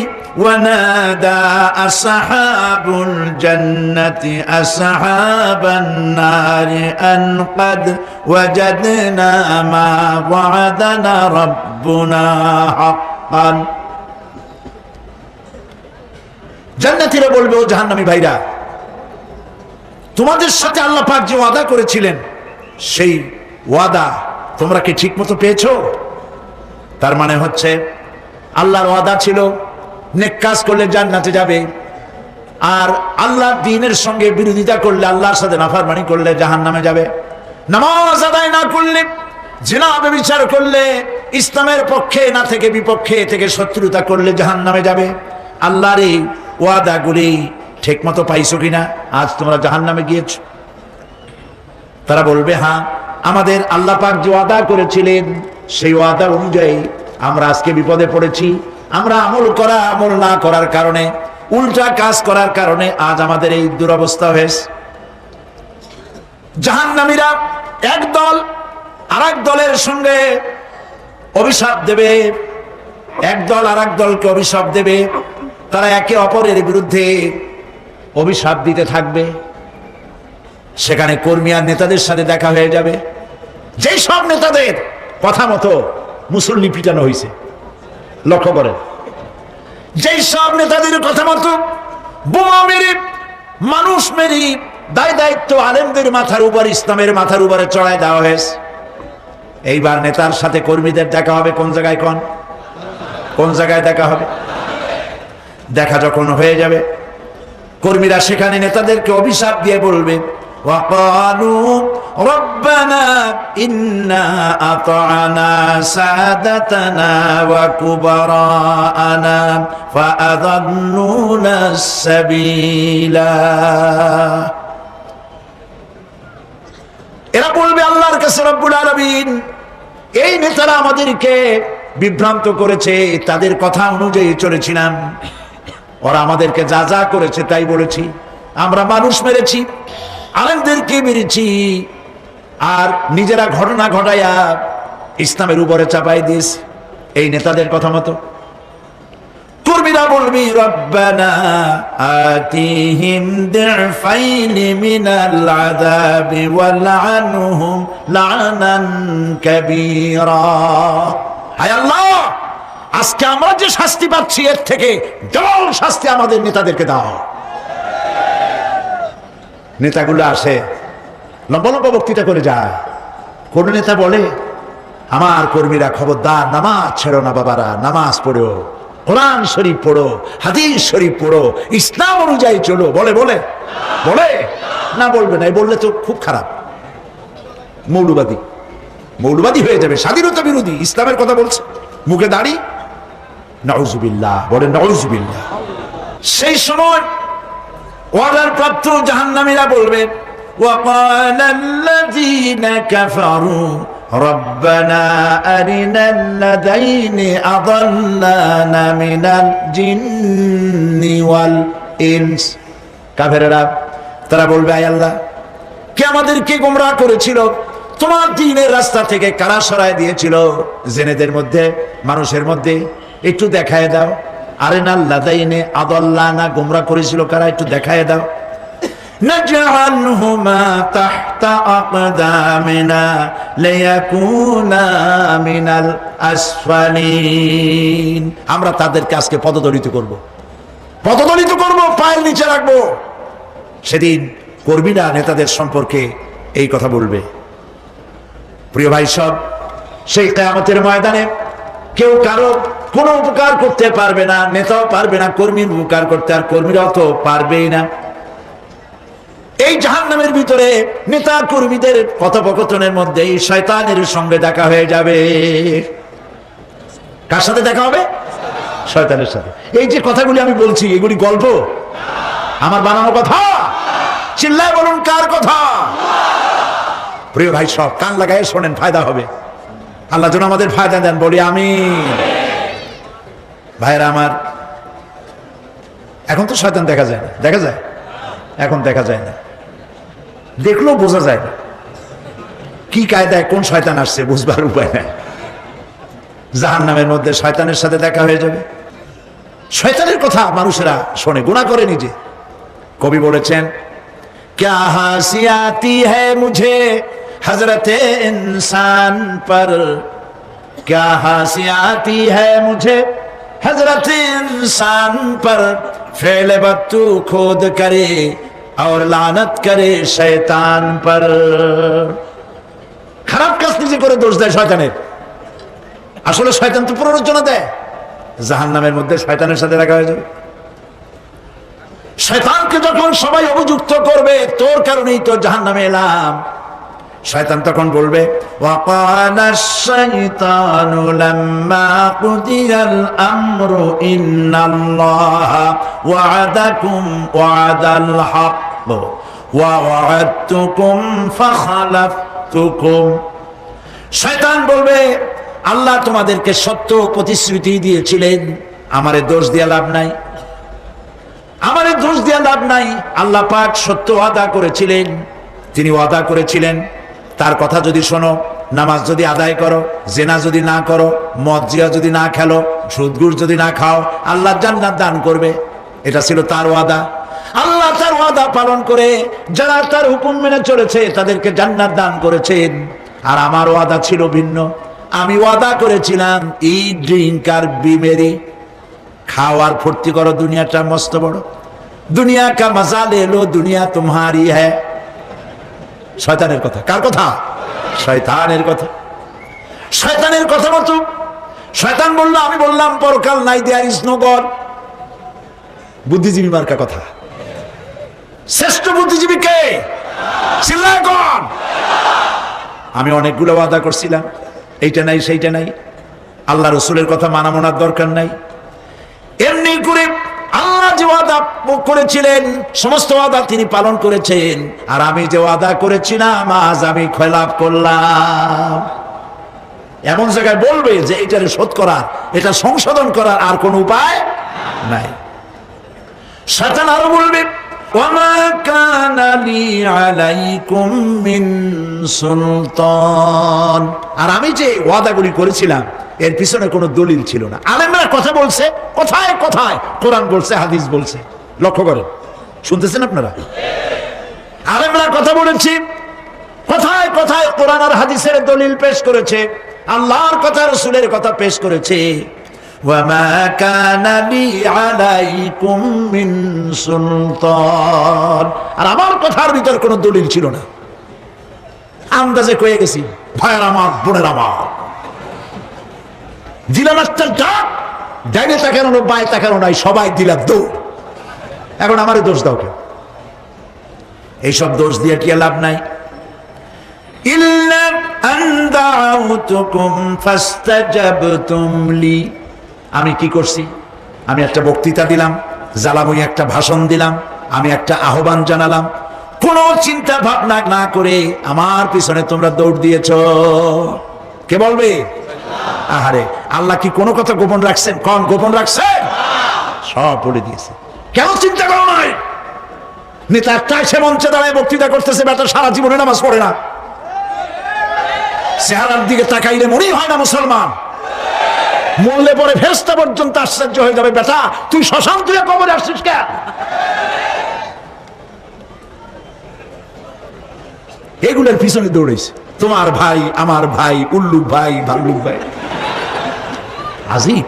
ওয়ানাদা আসহাবুল জান্নাতি আসহাবান নারি আন ক্বাদ ওয়াজাদনা মা ওয়া'দানা রাব্বুনা হাক্কান। জান্নাতীরা বলবে, ও জাহান্নামী ভাইরা, তোমাদের সাথে আল্লাহ পাক যে ওয়াদা করেছিলেন সেই ওয়াদা তোমরা কি ঠিক মতো পেয়েছো? তার মানে হচ্ছে আল্লাহর ওয়াদা ছিল নেক কাজ করলে জান্নাতে যাবে, আর আল্লাহর দ্বীনের সঙ্গে বিরোধিতা করলে, আল্লাহর সাথে নাফরমানি করলে জাহান্নামে যাবে। নামাজ আদায় না করলে, জিনা ব্যভিচার করলে, ইসলামের পক্ষে না থেকে বিপক্ষে থেকে শত্রুতা করলে জাহান্নামে যাবে। আল্লাহর এই ওয়াদাগুলি ঠিক মতো পাইছো কিনা? আজ তোমরা জাহান্নামে গিয়েছো। তারা বলবে, হ্যাঁ, আমাদের আল্লাহ পাক যে ওয়াদা করেছিলেন সেই ওয়াদা অনুযায়ী আমরা আজকে বিপদে পড়েছি। আমরা আমল না করার কারণে, উল্টা কাজ করার কারণে আজ আমাদের এই দুরবস্থা হয়েছে। জাহান্নামীরা এক দল আরেক দলের সঙ্গে অভিশাপ দেবে, এক দল আরেক দলকে অভিশাপ দেবে, তারা একে অপরের বিরুদ্ধে অভিশাপ দিতে থাকবে। সেখানে কর্মী আর নেতাদের সাথে দেখা হয়ে যাবে। যেই সব নেতাদের কথা মতো মুসল্লি পিটানো হয়েছে, লক্ষ্য করেন, যেই সব নেতাদের কথা মতো বোমা মেরে, মানুষ মেরে, দায়িত্ব আলেমদের মাথার উপর, ইসলামের মাথার উপরে চড়ায় দেওয়া হয়েছে। এইবার নেতার সাথে কর্মীদের দেখা হবে কোন জায়গায়? কোন জায়গায় দেখা হবে? দেখা যখন হয়ে যাবে, কর্মীরা সেখানে নেতাদেরকে অভিশাপ দিয়ে বলবে, وقالوا ربنا إنا أطعنا سادتنا وكبراءنا فأضلونا السبيلا। এরা বলবে আল্লাহর কাছে, রব্বুল আলামিন, এই নেতারা আমাদেরকে বিভ্রান্ত করেছে, তাদের কথা অনুযায়ী চলেছিলাম, ওরা আমাদেরকে যা যা করেছে তাই বলেছি, আমরা মানুষ মেরেছি, আলেমদেরকে মেরেছি, আর নিজেরা ঘটনা ঘটাইয়া ইসলামের উপরে চাপাই দিস এই নেতাদের কথা মতো। কর্মীরা বলবি, রব্বানা আতিহিম দিফাইনি মিনাল আযাবি ওয়ালআনহুম লা'নান কাবীরা। হায় আল্লাহ, আজকে আমরা যে শাস্তি পাচ্ছি এর থেকে ডবল শাস্তি আমাদের নেতাদেরকে দাও। নেতাগুলো আসে লম্বা লম্বা বক্তৃতা করে যায়। কোন নেতা বলে, আমার কর্মীরা খবরদার নামাজ ছেড়ো না বাবারা, নামাজ পড়ো, কোরআন শরীফ পড়ো, হাদিস শরীফ পড়ো, ইসলাম অনুযায়ী চলো। বলে বলে বলে না, বলবে না। এই বললে তো খুব খারাপ, মৌলবাদী মৌলবাদী হয়ে যাবে, স্বাধীনতা বিরোধী। ইসলামের কথা বলছে, মুখে দাড়ি, নাউজুবিল্লাহ, বলে নাউজুবিল্লাহ। সেই সময় ওয়াদার প্রাপ্ত জাহান্নামীরা বলবে, وقال الذين كفروا ربنا أرنا الذين أضلانا من الجن والإنس। কাফেররা তারা বলবে, আয় আল্লাহ, কে আমাদেরকে গোমরাহ করেছিল, তোমার দ্বীনের রাস্তা থেকে কারা সরায় দিয়েছিল, জেনেদের মধ্যে মানুষের মধ্যে একটু দেখায় দাও। আরিনাল লাযাইনি আদাল্লানা, গোমরাহ করেছিল কারা, একটু দেখায় দাও। نجعلهما تحت أقدامنا ليكونا من الأسفلين। আমরা তাদেরকে আজকে পদদলিত করব, পদদলিত করব, পায়ের নিচে রাখবো। সেদিন কর্মীরা নেতাদের সম্পর্কে এই কথা বলবে। প্রিয় ভাই সব, সেই কিয়ামতের ময়দানে কেউ কারো কোনো উপকার করতে পারবে না, নেতাও পারবে না কর্মীর উপকার করতে, আর কর্মীরাও তো পারবেই না। এই জাহান্নামের ভিতরে নেতা কর্মীদের কথোপকথনের মধ্যে এই শয়তানের সঙ্গে দেখা হয়ে যাবে। কার সাথে দেখা হবে? শয়তানের সাথে। এই যে কথাগুলি আমি বলছি, এগুলি গল্প, আমার বানানো কথা? চিল্লায় বলুন, কার কথা? প্রিয় ভাই সব, কান লাগায় শোনেন, ফায়দা হবে। আল্লাহ যেন আমাদের ফায়দা দেন, বলি আমিন। ভাইরা আমার, এখন তো শয়তান দেখা যায় না, দেখা যায়? এখন দেখা যায় না, দেখলেও বোঝা যায় না কি কায়দায় কোন শয়তান আসছে, বুঝবার উপায় নাই। জাহান্নামের মধ্যে শয়তানের সাথে দেখা হয়ে যাবে। শয়তানের কথা মানুষেরা শোনে, গুনাহ করে নিজে। কবি বলেছেন, क्या हंसी आती है मुझे हजरत इंसान पर, क्या हंसी आती है मुझे हजरत इंसान पर, फेल बत्तू खोद करे और लानत करे शैतान पर। খারাপ কাজ নিজে করে দোষ দেয় শয়তানের। আসলে শয়তান তো প্ররোচনা দেয়। জাহান্নামের মধ্যে শয়তানের সাথে দেখা হয়ে যাবে। শয়তানকে যখন সবাই অভিযুক্ত করবে, তোর কারণেই তো জাহান্নামে এলাম, শয়তান তখন বলবে, ওয়াকালাশ শাইতানু লাম্মা কুদিয়াল আমরু ইন্নাল্লাহা ওয়া'আদাকুম ওয়া'দাল হক ওয়া ওয়া'আদতুকুম ফাখালাফতুকুম। শয়তান বলবে, আল্লাহ তোমাদেরকে সত্য প্রতিশ্রুতি দিয়েছিলেন, আমারে দোষ দিয়ে লাভ নাই, আমারে দোষ দিয়ে লাভ নাই। আল্লাহ পাক সত্য ওয়াদা করেছিলেন, তিনি ওয়াদা করেছিলেন তার কথা যদি শোনো, নামাজ যদি আদায় করো, জেনা যদি না করো, মদ জিয়া যদি না খেলো, সুদ ঘুষ যদি না খাও, আল্লাহ জান্নাত দান করবে। এটা ছিল তার ওয়াদা। আল্লাহ তার ওয়াদা পালন করে যারা তার হুকুম মেনে চলেছে তাদেরকে জান্নাত দান করেছেন। আর আমার ওয়াদা ছিল ভিন্ন। আমি ওয়াদা করেছিলাম, ইট, ড্রিঙ্ক আর বি মেরি, খাওয়ার ফুর্তি করো, দুনিয়াটা মস্ত বড়, দুনিয়া কা মজা লে লো, দুনিয়া তোমারি হ্যায়। শয়তানের কথা। কার কথা? শয়তানের কথা। শয়তানের কথা মতো শয়তান বলল, আমি বললাম পরকাল নাই, দেয়ার ইজ নো গড। বুদ্ধিজীবী মার্কা কথা। শ্রেষ্ঠ বুদ্ধিজীবী কে? চিল্লায় কোন? আমি অনেকগুলো ওয়াদা করছিলাম, এইটা নাই সেইটা নাই, আল্লাহ রসুলের কথা মানা মানার দরকার নাই। এমনি করে আল্লাহ যে ওয়াদা করেছিলেন সমস্ত ওয়াদা তিনি পালন করেছেন, আর আমি যে ওয়াদা করেছিলাম আজ আমি খেলাপ করলাম। এমন জায়গায় বলবে যে এটারে শোধ করার, এটা সংশোধন করার আর কোন উপায় নাই। শয়তান আরো বলবে, ওয়ামা কানা লি আলাইকুম মিন সুলতান, আর আমি যে ওয়াদাগুলি করেছিলাম এর পিছনে কোনো দলিল ছিল না। আলেমরা কথা বলছে, কথায় কথায় কোরআন বলছে, হাদিস বলছে। লক্ষ্য করেন, শুনতেছেন আপনারা? আলেমরা কথা বলেছি, কথায় কথায় কোরআন আর হাদিসের দলিল পেশ করেছে। আল্লাহর কথা রাসূলের কথা পেশ করেছে। ওয়ামা কানা লি আলাইকুম মিন সুলতান, আর আমার কথার ভিতর কোনো দলিল ছিল না, আন্দাজে কয়ে গেছি। ভাইয়ের আমার, বোনের আমার, দিলাম একটা ডাক, ডাইনে তাকানো না, বাই তাকানো নাই, সবাই দিলাম দৌড়। এখন আমারে দোষ দাও কেন? এইসব দোষ দিয়ে কি লাভ নাই? ইল্লা আন দাউতুকুম ফাস্তাজাবতুম লি, আমি কি করছি? আমি একটা বক্তৃতা দিলাম, জ্বালাময়ী একটা ভাষণ দিলাম, আমি একটা আহ্বান জানালাম, কোনো চিন্তা ভাবনা না করে আমার পিছনে তোমরা দৌড় দিয়েছ। কে বলবে? আহারে, আল্লাহ কি কোনো কথা গোপন রাখছেন? কোন গোপন রাখছেন? সব বলে দিয়েছে। কেন চিন্তা করো নাই? নেতা একটা সে মঞ্চে দাঁড়ায় বক্তৃতা করতেছে, বেটা সারা জীবনে নামাজ পড়ে না, চেহারার দিকে তাকাইলে মনেই হয় না মুসলমান, মরলে পরে ফেরেশতা পর্যন্ত আশ্চর্য হয়ে যাবে, বেটা তুই শ্মশান তুই কবরে আসছিস কেন? এগুলোর পিছনে দৌড়েছে তোমার ভাই, আমার ভাই, উল্লুক ভাই, ভাল্লুক ভাই। আজিব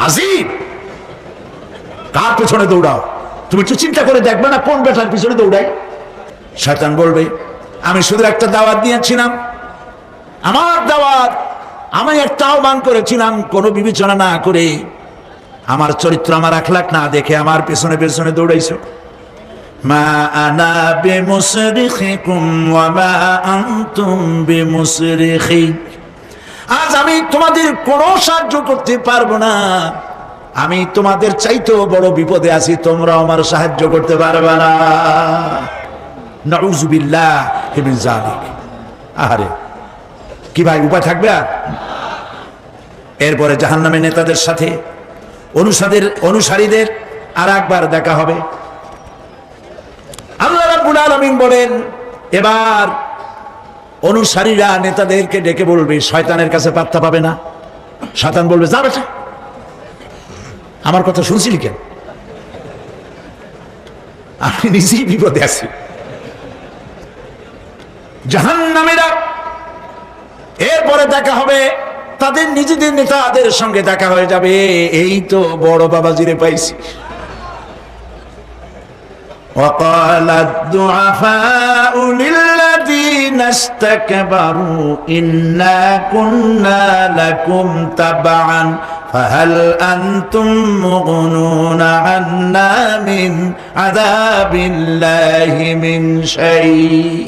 আজিব, কার পিছনে দৌড়াও? তুমি একটু চিন্তা করে দেখবে না কোন বেটার পিছনে দৌড়াই? শয়তান বলবে আমি শুধু একটা দাওয়াত দিয়েছিলাম, আমার দাওয়াত, আমি একটা আহ্বান করেছিলাম, কোনো বিবেচনা না করে, আমার চরিত্র, আমার আখলাক না দেখে আমার পেছনে পেছনে দৌড়াইছো। মা আনা বিমুসরিখিকুম ওয়া মা আনতুম বিমুসরিখি, আজ আমি তোমাদের কোনো সাহায্য করতে পারবো না, আমি তোমাদের চাইতেও বড় বিপদে আছি, তোমরা আমার সাহায্য করতে পারবে না। নাউযু বিল্লাহি মিন যালিক। আরে কি ভাই, উপায় থাকবে? আর এরপরে জাহান্নামে নেতাদের সাথে অনুসারীদের আর একবার দেখা হবে। আল্লাহ রাব্বুল আলামিন বলেন, এবার অনুসারীরা নেতাদেরকে ডেকে বলবে, শয়তানের কাছে পাত্তা পাবে না। শয়তান বলবে, যা বেটা, আমার কথা শুনছিলি কেন? আমি নিজেই বিপদে আছি। জাহান্নামীরা এরপরে দেখা হবে, তাদের নিজেদের নেতাদের সঙ্গে দেখা হয়ে যাবে, এই তো বড় বাবাজিরে পাইছি। وقال الضعفاء للذين استكبروا إنا كنا لكم تبعا فهل أنتم مغنون عنا من عذاب الله من شيء।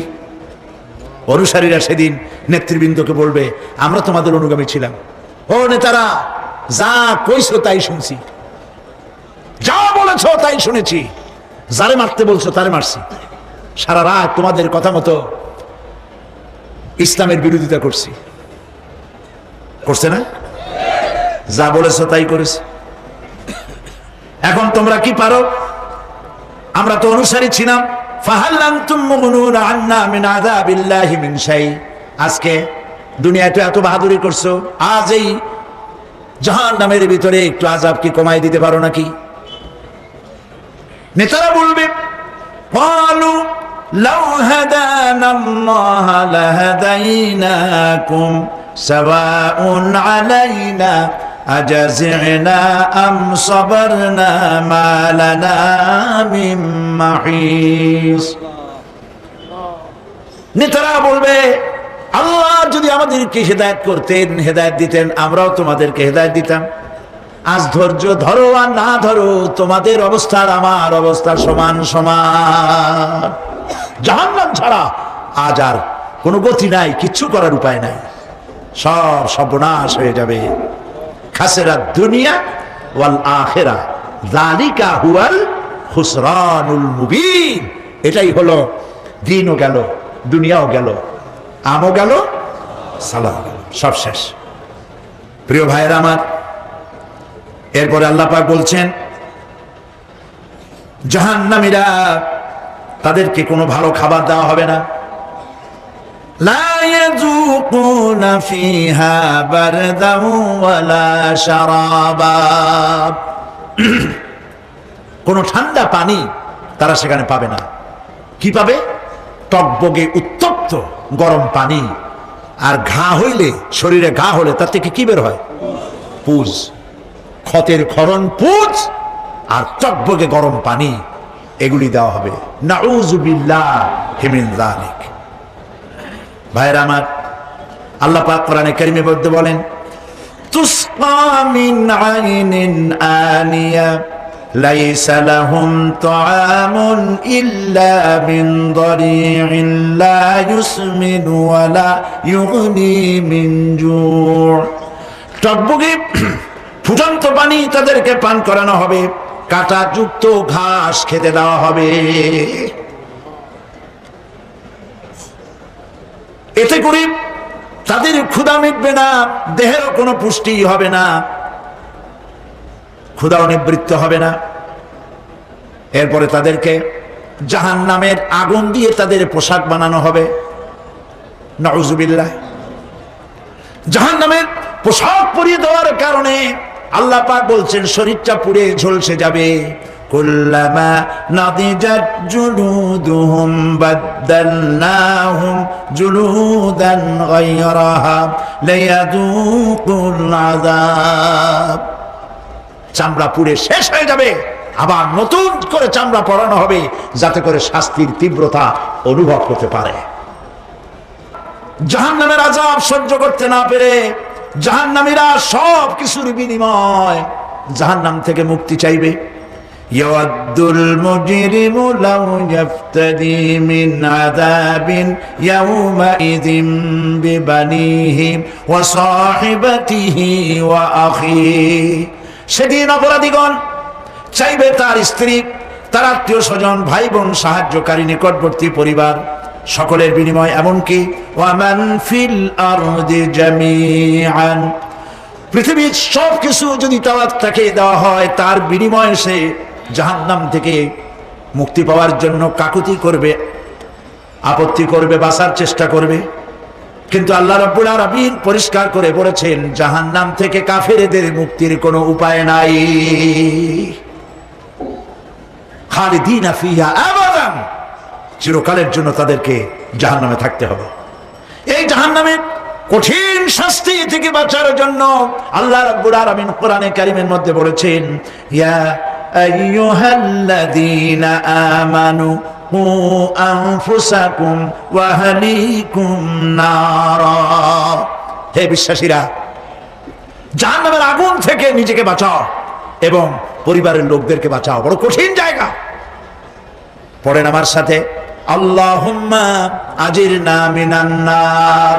অনুসারীরা সেদিন নেতৃবৃন্দকে বলবে, আমরা তোমাদের অনুগামী ছিলাম, ও নেতারা, যা কইছো তাই শুনছি, যা বলেছো তাই শুনেছি, যারে মারতে বলছো তারে মারছি, সারা রাত তোমাদের কথা মতো ইসলামের বিরোধিতা করছে না? যা বলেছো তাই করেছে। এখন তোমরা কি পারো? আমরা তো অনুসারী ছিলাম। ফাহাল আনতুম মুগনুনা আন্না মিন আযাবিল্লাহি মিন শাই, আজকে দুনিয়াতে এত বাহাদুরি করছো, আজ এই জাহান্নামের ভিতরে একটু আযাব কি কমাই দিতে পারো নাকি? নেতারা বলবে, ক্বালু লাউ হাদানাল্লাহ লাহাদাইনাকুম সাওয়াউন আলাইনা আজাজি'না আম সাবারনা মা লানা মিন মাহিস। নেতারা বলবে, আল্লাহ যদি আমাদেরকে হেদায়েত করতেন, হেদায়েত দিতেন, আমরাও তোমাদেরকে হেদায়েত দিতাম। আজ ধৈর্য ধরো আর না ধরো, তোমাদের অবস্থার আমার অবস্থার সমান সমান। জাহান্নাম ছাড়া আজ আর কোনো গতি নাই, কিচ্ছু করার উপায় নাই, সব সর্বনাশ হয়ে যাবে। খাসিরাত দুনিয়া ওয়াল আখিরা যালিকা হুয়াল খুসরানুল মুবিন। এটাই হলো, দিনও গেল, দুনিয়াও গেল, আমও গেল, সালাম গেল, সব শেষ। প্রিয় ভাইয়েরা আমার, এরপরে আল্লাহ পাক বলছেন, জাহান্নামীরা, তাদেরকে কোনো ভালো খাবার দেওয়া হবে না। লা ইয়াযুকুনা ফিহা বারদান ওয়ালা শারাবা, কোনো ঠান্ডা পানি তারা সেখানে পাবে না। কি পাবে? টকবগে উত্তপ্ত গরম পানি, আর ঘা হইলে, শরীরে ঘা হলে তার থেকে কি বের হয়? পুজ। ক্ষতের ক্ষরণ পুজ আর চকবকে গরম পানি, এগুলি দেওয়া হবে। নাউযু বিল্লাহি মিন যালিক। ভাইরা আমার, আল্লাহ পাক কোরআনে কারীমে মধ্যে বলেন, তুসকা মিন আইনিন আনিয়া লাইসা লাহুম তুআমুন ইল্লা মিন দারি'in লা ইউসমিনু ওয়া লা ইউগনি মিন জু'। টকবগে ফুটন্ত পানি তাদেরকে পান করানো হবে, কাঁটাযুক্ত ঘাস খেতে দেওয়া হবে। এতে করে তাদের ক্ষুধা মিটবে না, দেহেরও কোনো পুষ্টি হবে না, ক্ষুধাও নিবৃত্ত হবে না। এরপরে তাদেরকে জাহান্নামের আগুন দিয়ে তাদের পোশাক বানানো হবে। নাউযুবিল্লাহ। জাহান্নামের পোশাক পরিয়ে দেওয়ার কারণে আল্লাহ পাক বলছেন শরীরটা পুড়ে ঝলসে যাবে। কুল্লামা নাদিজাত জুলুদুহুম বাদদালনাহুম জুলুদান গায়রাহা লিয়াযুকুল আযাব। চামড়া পুড়ে শেষ হয়ে যাবে, আবার নতুন করে চামড়া পরানো হবে, যাতে করে শাস্তির তীব্রতা অনুভব করতে পারে। জাহান্নামের আযাব সহ্য করতে না পেরে জাহান্নামীরা সব কিছুর বিনিময় জাহান্নাম থেকে মুক্তি চাইবে। ইয়াওয়াদ্দুল মুজরিমু লাউ ইয়াফতাদি মিন আযাবিন ইয়াওমাইযিন বিবানিহি ওয়া সাহিবাতিহি ওয়া আখিহি। সেদিন অপরাধীগণ চাইবে তার স্ত্রী, তার আত্মীয় স্বজন, ভাই বোন, সাহায্যকারী, নিকটবর্তী পরিবার সকলের বিনিময়, এমনকি ওয়ামান ফিল আরদি জামিআন, পৃথিবীর সব কিছু যদি তাকে দেওয়া হয়, তার বিনিময়ে সে জাহান্নাম থেকে মুক্তি পাওয়ার জন্য কাকুতি করবে, আপত্তি করবে, বাঁচার চেষ্টা করবে। কিন্তু আল্লাহ রাব্বুল আলামিন পরিষ্কার করে বলেছেন, জাহান্নাম থেকে কাফেরদের মুক্তির কোনো উপায় নাই। খালিদিনা ফিহা আবাদান, চিরকালের জন্য তাদেরকে জাহান্নামে থাকতে হবে। এই জাহান্নামের কঠিন শাস্তি থেকে বাঁচার জন্য আল্লাহ রাব্বুল আলামিন কোরআনে কারীমের মধ্যে বলেছেন, ইয়া আইয়ুহাল্লাযীনা আমানু কু আনফুসাকুম ওয়া আহলিকুম নারা। হে বিশ্বাসীরা, জাহান্নামের আগুন থেকে নিজেকে বাঁচাও এবং পরিবারের লোকদেরকে বাঁচাও। বড় কঠিন জায়গা। পড়েন আমার সাথে, আল্লাহুম্মা আজিরনা মিনান নার।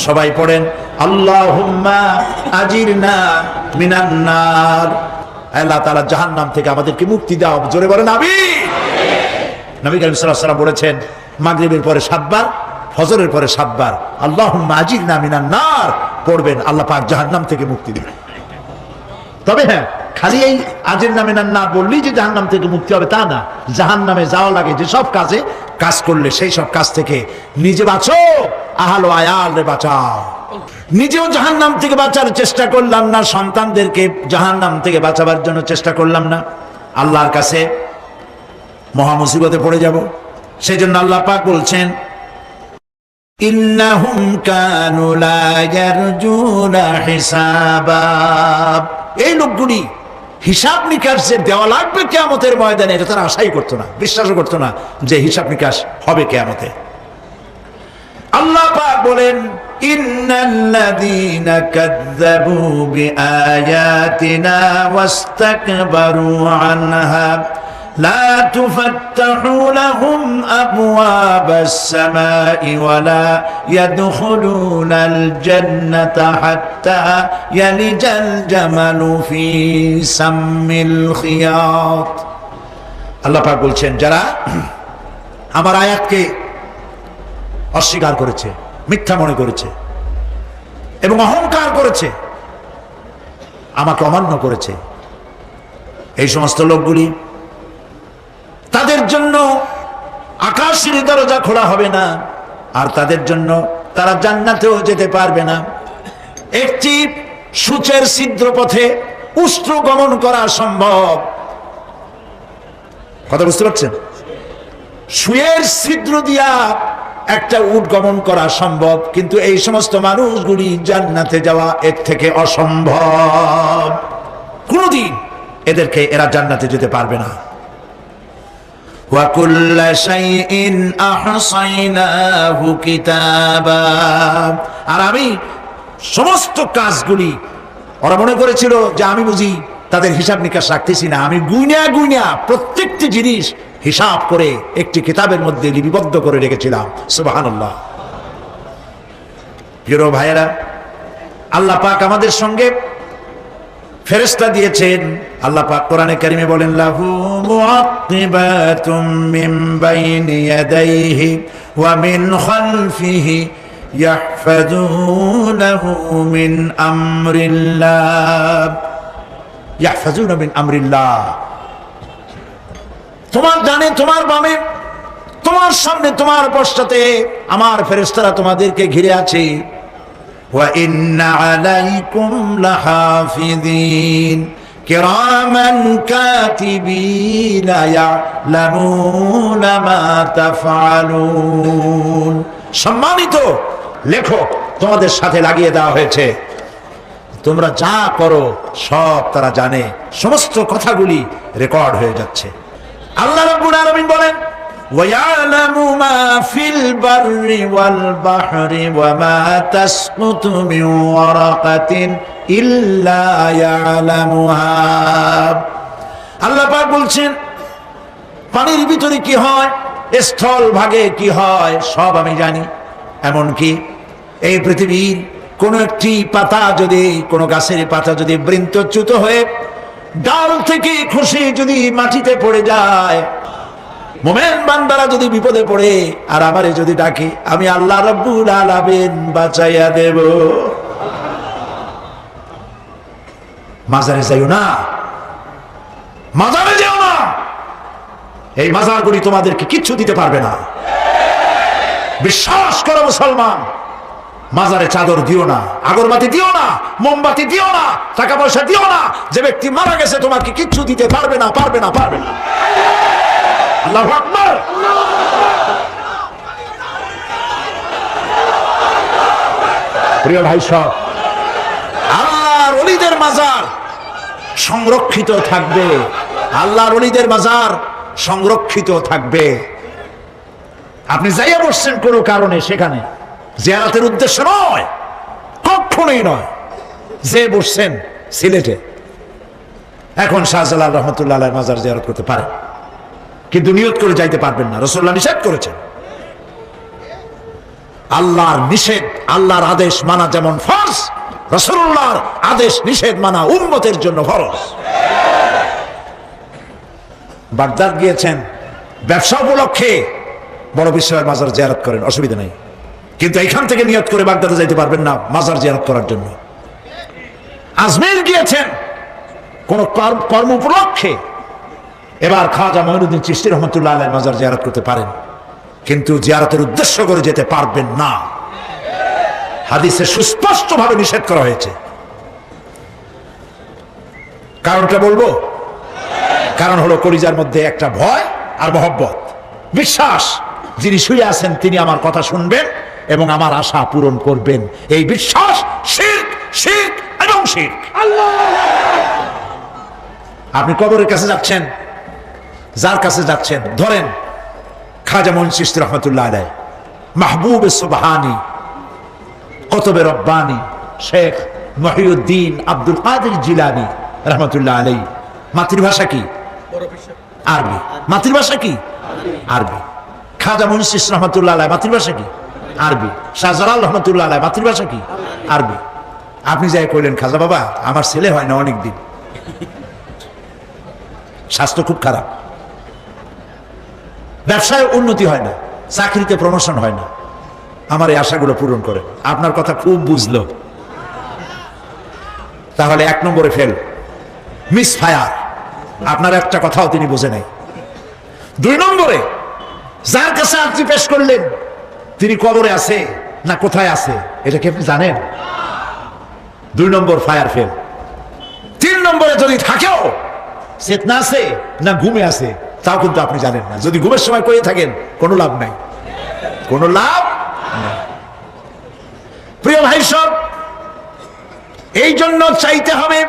সবাই পড়েন, আল্লাহুম্মা আজিরনা মিনান নার। আল্লাহ তাআলা জাহান্নাম থেকে আমাদেরকে মুক্তি দাও। জোরে বলেন আমিন। নবী করিম সাল্লাল্লাহু আলাইহি ওয়াসাল্লাম বলেছেন, মাগরিবের পরে 7 বার, ফজরের পরে 7 বার আল্লাহুম্মা আজিরনা মিনান নার পড়বেন, আল্লাহ পাক জাহান্নাম থেকে মুক্তি দিবেন। তবে হ্যাঁ, খালি এই আজির নামে না বললেই যে জাহান্নাম থেকে মুক্তি হবে তা না। জাহান্নামে যাওয়া লাগে যে সব কাজ করলে সেই সব কাজ থেকে নিজে বাঁচো, আহাল ও আয়ালরে বাঁচাও। নিজেও জাহান্নাম থেকে বাঁচার চেষ্টা করলাম না, সন্তানদেরকে জাহান্নাম থেকে বাঁচাবার জন্য চেষ্টা করলাম না, আল্লাহর কাছে মহা মুসিবতে পড়ে যাব। সেই জন্য আল্লাহ পাক বলছেন, ইন্নাহুম কানু লা ইয়ারজুনা হিসাবা। এই লোকগুলি হিসাব নিকাশ যে দেওয়া লাগবে কিয়ামতের ময়দানে, এটা তারা আশাই করতো না, বিশ্বাসও করতো না যে হিসাব নিকাশ হবে কিয়ামতে। আল্লাহ পাক বলেন, ইন্নাল্লাযীনা কাযযাবু বিআয়াতিনা ওয়াস্তাকবারু আনহা লা তুফাত্তাহু লাহুম আবওয়াবাস সামাই ওয়া লা ইয়াদখুলুনাল জান্নাতা হাত্তা ইয়ালিজাল জামালু ফি সাম্মিল খিয়াত। আল্লাহ পাক বলছেন, যারা আমার আয়াতকে অস্বীকার করেছে, মিথ্যা মনে করেছে এবং অহংকার করেছে, আমাকে অমান্য করেছে, এই সমস্ত লোকগুলি, তাদের জন্য আকাশের দরজা খোলা হবে না, আর তাদের জন্য তারা জান্নাতেও যেতে পারবে না। একটি সূচের ছিদ্র পথে উষ্ট্র গমন করা সম্ভব। কথা বুঝতে পারছেন? সুয়ের ছিদ্র দিয়া একটা উট গমন করা সম্ভব, কিন্তু এই সমস্ত মানুষগুলি জান্নাতে যাওয়া এর থেকে অসম্ভব। কোনদিন এরা জান্নাতে যেতে পারবে না। ওয়া কুল্লা শাইইন আহসাইনাহু কিতাবা, আর আমি সমস্ত কাজগুলি, ওরা মনে করেছিল যে আমি বুঝি তাদের হিসাব নিকাশ রাখতেছি না, আমি গুইনা প্রত্যেকটি জিনিস হিসাব করে একটি কিতাবের মধ্যে লিপিবদ্ধ করে রেখেছিলাম। সুবহানাল্লাহ। প্রিয় ভাইয়েরা, আল্লাহ পাক আমাদের সঙ্গে ফেরেশতা দিয়েছেন। আল্লাহ পাক কোরআনে কারিমে বলেন, লাহু মুআক্কিবাতুম মিন বাইনি ইয়াদাইহি ওয়া মিন খালফিহি ইয়াহফাজুনাহু মিন আমরিল্লাহ। ইয়াহফাজুনা মিন আমরিল্লাহ, তোমার ডানে, তোমার বামে, তোমার সামনে, তোমার পশ্চাতে আমার ফেরেশতারা তোমাদেরকে ঘিরে আছে। ওয়া ইন্না আলাইকুম লাহাফিযিন কিরামান কাতিবিনা ইয়ালামুনা মা তাফআলুন। সম্মানিত লেখক তোমাদের সাথে লাগিয়ে দেওয়া হয়েছে, তোমরা যা করো সব তারা জানে, সমস্ত কথাগুলি রেকর্ড হয়ে যাচ্ছে। আল্লাহ রাব্বুল আলামিন বলেন, ওয়ায়ালামু মা ফিল বাররি ওয়াল বাহরি ওয়া মা তাসকুতু মিন ওয়ারাকাতিন ইল্লা ইয়ালামুহা। আল্লাহ পাক বলছেন, পানির ভিতরে কি হয়, স্থল ভাগে কি হয়, সব আমি জানি। এমনকি এই পৃথিবীর কোন একটি পাতা যদি, কোন গাছের পাতা যদি বৃন্তচ্যুত হয়ে ডাল থেকে খসে যদি মাটিতে পড়ে যায়, মুমিন বান্দারা যদি বিপদে পড়ে আর আমারে যদি ডাকে, আমি আল্লাহ রাব্বুল আলামিন বাঁচাইয়া দেব। মাজারে যাইও না, মাজারে যেও না, এই মাজারগুলি তোমাদেরকে কিচ্ছু দিতে পারবে না। বিশ্বাস করো মুসলমান, মাজারে চাদর দিও না, আগরবাতি দিও না, মোমবাতি দিও না, টাকা পয়সা দিও না। যে ব্যক্তি মারা গেছে তোমাকে কিচ্ছু দিতে পারবে না, পারবে না, পারবে না। আল্লাহু আকবার। প্রিয় ভাই সব, আল্লাহর ওলিদের মাজার সংরক্ষিত থাকবে, আল্লাহর ওলিদের মাজার সংরক্ষিত থাকবে। আপনি যাইয়া বসছেন কোনো কারণে, সেখানে জিয়ারতের উদ্দেশ্য নয়, কখনোই নয়। যে বসছেন সিলেটে, এখন শাহজালাল রহমতুল্লাহ আলাইহির মাজার জিয়ারত করতে পারেন, কিন্তু নিয়ত করে যাইতে পারবেন না, রাসূলুল্লাহ নিষেধ করেছেন। আল্লাহর নিষেধ, আল্লাহর আদেশ মানা যেমন ফরজ, রাসূলুল্লাহর আদেশ নিষেধ মানা উম্মতের জন্য ফরজ। বাগদাদ গিয়েছেন ব্যবসা উপলক্ষে, বড় বিশ্বের মাজার জিয়ারত করেন, অসুবিধা নেই, কিন্তু এখান থেকে নিয়ত করে বাগদাদে যাইতে পারবেন না মাজার জিয়ারত করার জন্য। আজমির গিয়েছেন কোন কর্ম উপলক্ষে, এবার খাজা মঈনুদ্দিন চিশতি রহমতুল্লাহ আলাইহির মাজার জিয়ারত করতে পারেন, কিন্তু জিয়ারতের উদ্দেশ্য করে যেতে পারবেন না। হাদিসে সুস্পষ্টভাবে নিষেধ করা হয়েছে। কারণটা বলবো, কারণ হলো কলিজার মধ্যে একটা ভয় আর মহব্বত, বিশ্বাস, যিনি শুয়ে আছেন তিনি আমার কথা শুনবেন এবং আমার আশা পূরণ করবেন, এই বিশ্বাস। শিরক, শিরক এবং শিরক। আপনি কবরের কাছে যাচ্ছেন, যার কাছে যাচ্ছেন, ধরেন খাজা মঈন চিশতি রহমতুল্লাহ আলাইহি, মাহবুব সুবহানি, কুতুবে রব্বানি, শেখ মহিউদ্দিন আব্দুল কাদের জিলানী রহমতুল্লাহ আলাইহি। মাতৃভাষা কি? আরবি। মাতৃভাষা কি? আরবি। খাজা মঈন চিশতি রহমতুল্লাহ আলাইহি মাতৃভাষা কি? আরবি। শাহজালাল রহমতুল্লাহ আলাইহি মাতৃভাষা কি? আরবি। আপনি যাই কইলেন, খাজা বাবা আমার ছেলে হয় না অনেকদিন, স্বাস্থ্য খুব খারাপ, ব্যবসায় উন্নতি হয় না, চাকরিতে প্রমোশন হয় না, আমার এই আশাগুলো পূরণ করেন। আপনার কথা খুব বুঝলো, তাহলে 1 নম্বরে ফেল, মিস ফায়ার। আপনার একটা কথাও তিনি বোঝে নাই। 2 নম্বরে, যার কাছে আর্জি পেশ করলেন তিনি কবরে আছে না কোথায় আছে এটা কি আপনি জানেন? 2 নম্বর ফায়ার ফেল। 3 নম্বরে যদি থাকেও চেতনা আছে না ঘুমে আছে তাও কিন্তু আপনি জানেন না। যদি ঘুমের সময় কয়ে থাকেন কোনো লাভ নাই, কোনো লাভ নেই। প্রিয় ভাই সব, এই জন্য চাইতে হবে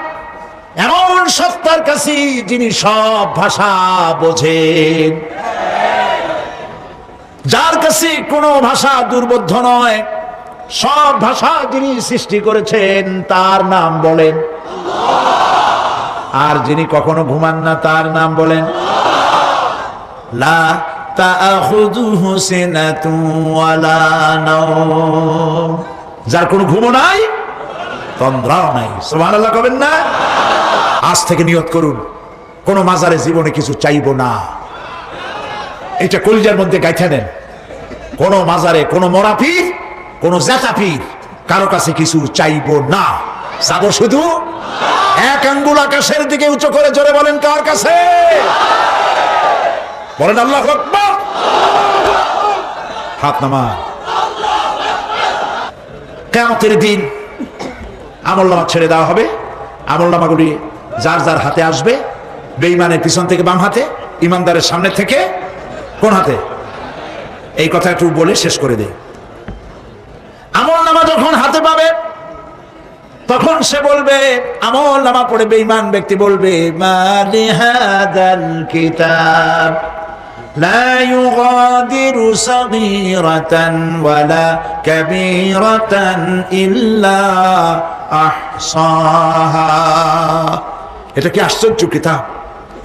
এমন সত্তার কাছে যিনি সব ভাষা বোঝেন, যার কাছে কোনো ভাষা দুর্বোধ্য নয়, সব ভাষা যিনি সৃষ্টি করেছেন তার নাম বলেন। আর যিনি কখনো ঘুমান না তার নাম বলেন লা তাআখুযুহু সিনাতুন ওয়ালা নাওম, যার কোনো ঘুমও নাই তন্দ্রাও নাই। সুবহানাল্লাহ কবেন না? আজ থেকে নিয়ত করুন, কোন মাজারে জীবনে কিছু চাইবো না, এটা কলিজার মধ্যে গাইথা দেন। কোন মাজারে কোন মরা পীর, কোন জাতা পীর, কারো কাছে কিছু চাইবো না, যাবো শুধু এক আঙ্গুল আকাশের দিকে উঁচু করে জোরে বলেন কার কাছে? বলেন আল্লাহু আকবার। হাত নামা। কিয়ামতের দিন আমলনামা ছেড়ে দেওয়া হবে, আমলনামাগুলি যার যার হাতে আসবে, বেঈমানের পিছন থেকে বাম হাতে, ইমানদারের সামনে থেকে কোন হাতে? এই কথা একটু বলে শেষ করে দেই। আমলনামা যখন হাতে পাবে তখন সে বলবে, আমলনামা পড়ে বেঈমান ব্যক্তি বলবে, মালি হাদাল কিতাব লা ইউগাদিরু সাগীরাতান ওয়ালা কাবীরাতান ইল্লা আহসাহা। এটা কি আশ্চর্য কিতাব!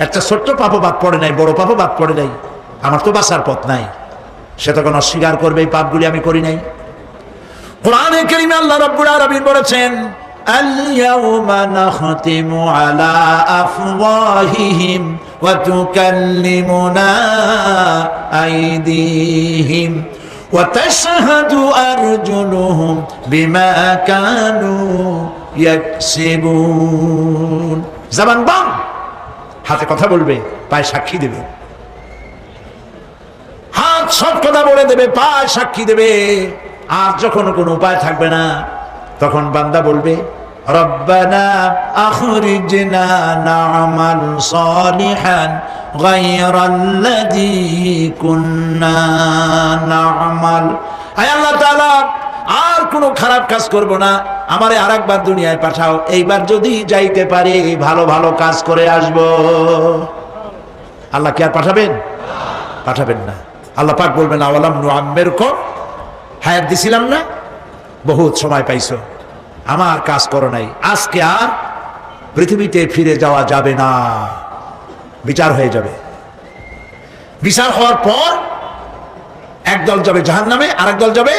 একটা ছোট্ট পাপও বাদ পড়ে নাই, বড় পাপও বাদ পড়ে নাই। আমার তো বাঁচার পথ নাই। সে তখন অস্বীকার করবে, এই পাপগুলি আমি করি নাই। কোরআনে কারীমে আল্লাহ রাব্বুল আলামিন বলেছেন, আল-ইয়াওমা নাখতিমু আলা আফওয়াহিহিম ওয়া তুকাল্লিমুনা আইদিহিম ওয়া তাশহাদু আরজুলুহুম বিমা কানু ইয়াকসিবুন। জবান বন্ধ, হাতে কথা বলবে, পায়ে সাক্ষী দেবে। হাত সব কথা বলে দেবে, পায়ে সাক্ষী দেবে। আর যখন কোনো উপায় থাকবে না, তখন বান্দা বলবে, রব্বানা আখরিজনা না'মাল সালিহান গায়রাল্লাযী কুন্না না'মাল। আয় আল্লাহ তাআলা, আর কোনো খারাপ কাজ করব না, আমারে আরেকবার দুনিয়ায় পাঠাও, এইবার যদি যাইতে পারি ভালো ভালো কাজ করে আসব। আল্লাহ কি আর পাঠাবেন? পাঠাবেন না। আল্লাহ পাক বলবেন, আওয়ালাম নুআম্মিরকুম, হায়াত দিছিলাম না, বহুত সময় পাইছো, আমার কাজ করো নাই, আজকে আর পৃথিবীতে ফিরে যাওয়া যাবে না, বিচার হয়ে যাবে। বিচার হওয়ার পর একদল যাবে জাহান্নামে, আরেক দল যাবে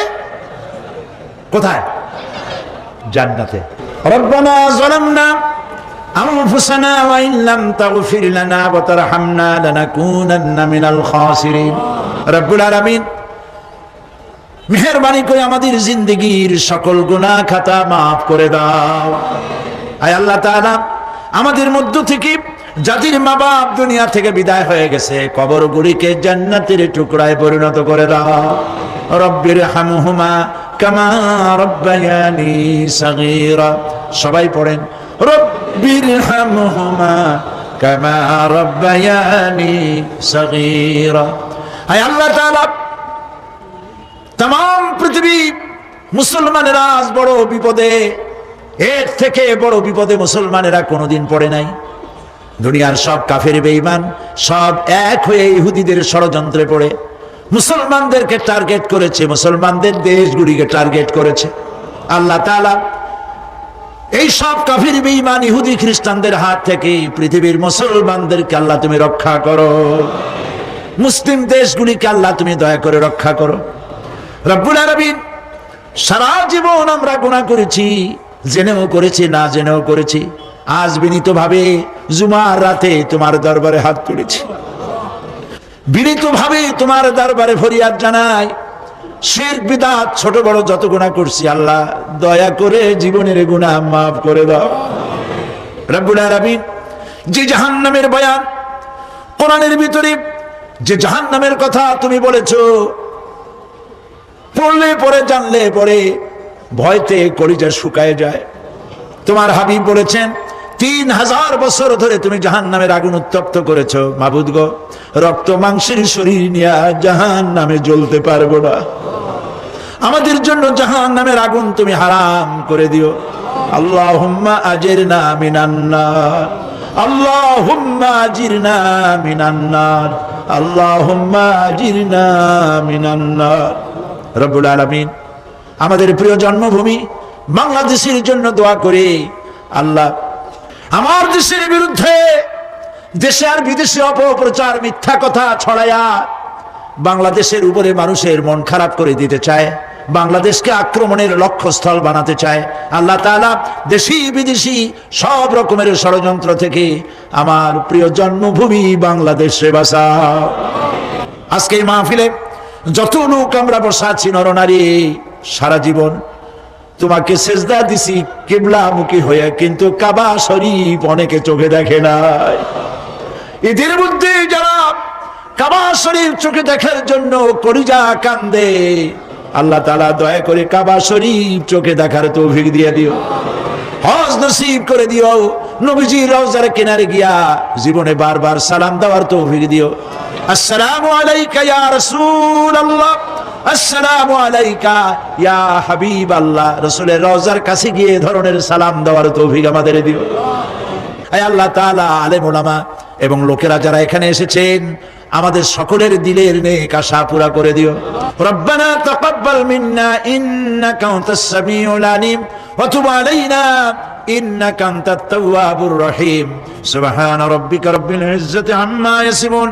কোথায়? জান্নাতে। রব্বানা যালামনা আনফুসানা ওয়া ইন লাম তাগফির লানা ওয়া তারহামনা লানাকুনান্না মিনাল খাসিরিন। রব্বুল আলামিন, মেহেরবানি করে আমাদের জিন্দেগীর সকল গুনাহ খাতা মাফ করে দাও। আয় আল্লাহ তাআলা, আমাদের মধ্য থেকে যাদের মা বাপ দুনিয়া থেকে বিদায় হয়ে গেছে, কবরগুলিকে জান্নাতের টুকরায় পরিণত করে দাও। রব্বির হামহুমা কামা রব্বায়ানি সাগীরা। সবাই পড়েন, রব্বির হামহুমা কামা রব্বায়ানি সাগীরা। আয় আল্লাহ তাআলা, तमाम পৃথিবী মুসলমানেরা আজ বড় বিপদে, এর থেকে বড় বিপদে মুসলমানেরা কোনোদিন পড়ে নাই। দুনিয়ার সব কাফের বেঈমান সব এক হয়ে ইহুদিদের ষড়যন্ত্রে পড়ে মুসলমানদেরকে টার্গেট করেছে, মুসলমানদের দেশগুলিকে টার্গেট করেছে। আল্লাহ তাআলা এই সব কাফের বেঈমান ইহুদি খ্রিস্টানদের হাত থেকে পৃথিবীর মুসলমানদেরকে আল্লাহ তুমি রক্ষা করো। মুসলিম দেশগুলিকে আল্লাহ তুমি দয়া করে রক্ষা করো। রব্বুল আলামিন, সারা জীবন আমরা গুনাহ করেছি, জেনেও করেছি, না জেনেও করেছি। আজ বিনীতভাবে জুমার রাতে তোমার দরবারে হাত তুলেছি, বিনীতভাবে তোমার দরবারে ফরিয়াদ জানাই। শিরক বিদআত ছোট বড় যত গুনাহ করছি, আল্লাহ দয়া করে জীবনের গুনাহ মাফ করে দাও। রব্বুল আলামিন, যে জাহান্নামের বয়ান কোরআনের ভিতরে, যে জাহান্নামের কথা তুমি বলেছো, পড়লে পরে জানলে পরে ভয়তে কলিজা শুকায় যায়। তোমার হাবিব বলেছেন, 3000 বছর ধরে তুমি জাহান্নামের আগুন উত্তপ্ত করেছো। মাবুদ গো, রক্ত মাংসের শরীর নিয়ে জাহান্নামে জ্বলতে পারবো না। আমাদের জন্য জাহান্নামের আগুন তুমি হারাম করে দিও। আল্লাহুম্মা আজিরনা মিনান নার, আল্লাহুম্মা আজিরনা মিনান নার, আল্লাহুম্মা আজিরনা মিনান নার। রব্বুল আলামিন আমাদের প্রিয় জন্মভূমি বাংলাদেশের জন্য দোয়া করি। আল্লাহ আমার দেশের বিরুদ্ধে দেশে আর বিদেশে অপপ্রচার মিথ্যা কথা ছড়ায়া বাংলাদেশের উপরে মানুষের মন খারাপ করে দিতে চায়, বাংলাদেশকে আক্রমণের লক্ষ্যস্থল বানাতে চায়। আল্লাহ তাআলা দেশি বিদেশি সব রকমের ষড়যন্ত্র থেকে আমার প্রিয় জন্মভূমি বাংলাদেশে বাঁচাও। আজকে এই মাহফিলে যত লোক আমরা বসা আছি নরনারী, সারা জীবন তোমাকে সেজদা দিছি কিবলামুখী হয়ে, কিন্তু কাবা শরীফ অনেকে চোখে দেখে নাই। এদের মধ্যে যারা কাবা শরীফ চোখে দেখার জন্য কলিজা কান্দে, আল্লাহ তাআলা দয়া করে কাবা শরীফ চোখে দেখার তৌফিক দিয়ে দিও, হজ নসিব করে দিও, নবীজির রওজার কিনারে গিয়া জীবনে বারবার সালাম দেওয়ার তৌফিক দিও। আসসালামু আলাইকা ইয়া রাসূলুল্লাহ, আসসালামু আলাইকা ইয়া হাবিবাল্লাহ। রাসূলের রওজার কাছে গিয়ে ধরনের সালাম দেওয়ার তৌফিক আমাদের দিও। আয় আল্লাহ তাআলা আলেম ওলামা এবং লোকেরা যারা এখানে এসেছেন আমাদের সকলের দিলের নেক আশা পুরা করে দিও। রব্বানা তাকাব্বাল মিন্না ইন্নাকা আনতাস সামিউল আলিম ওয়া তুব আলাইনা ইন্নাকা আনতাত তাওয়াবুর রহিম। সুবহান রাব্বিকা রাব্বিল ইজ্জাতি আম্মা ইয়াসিফুন।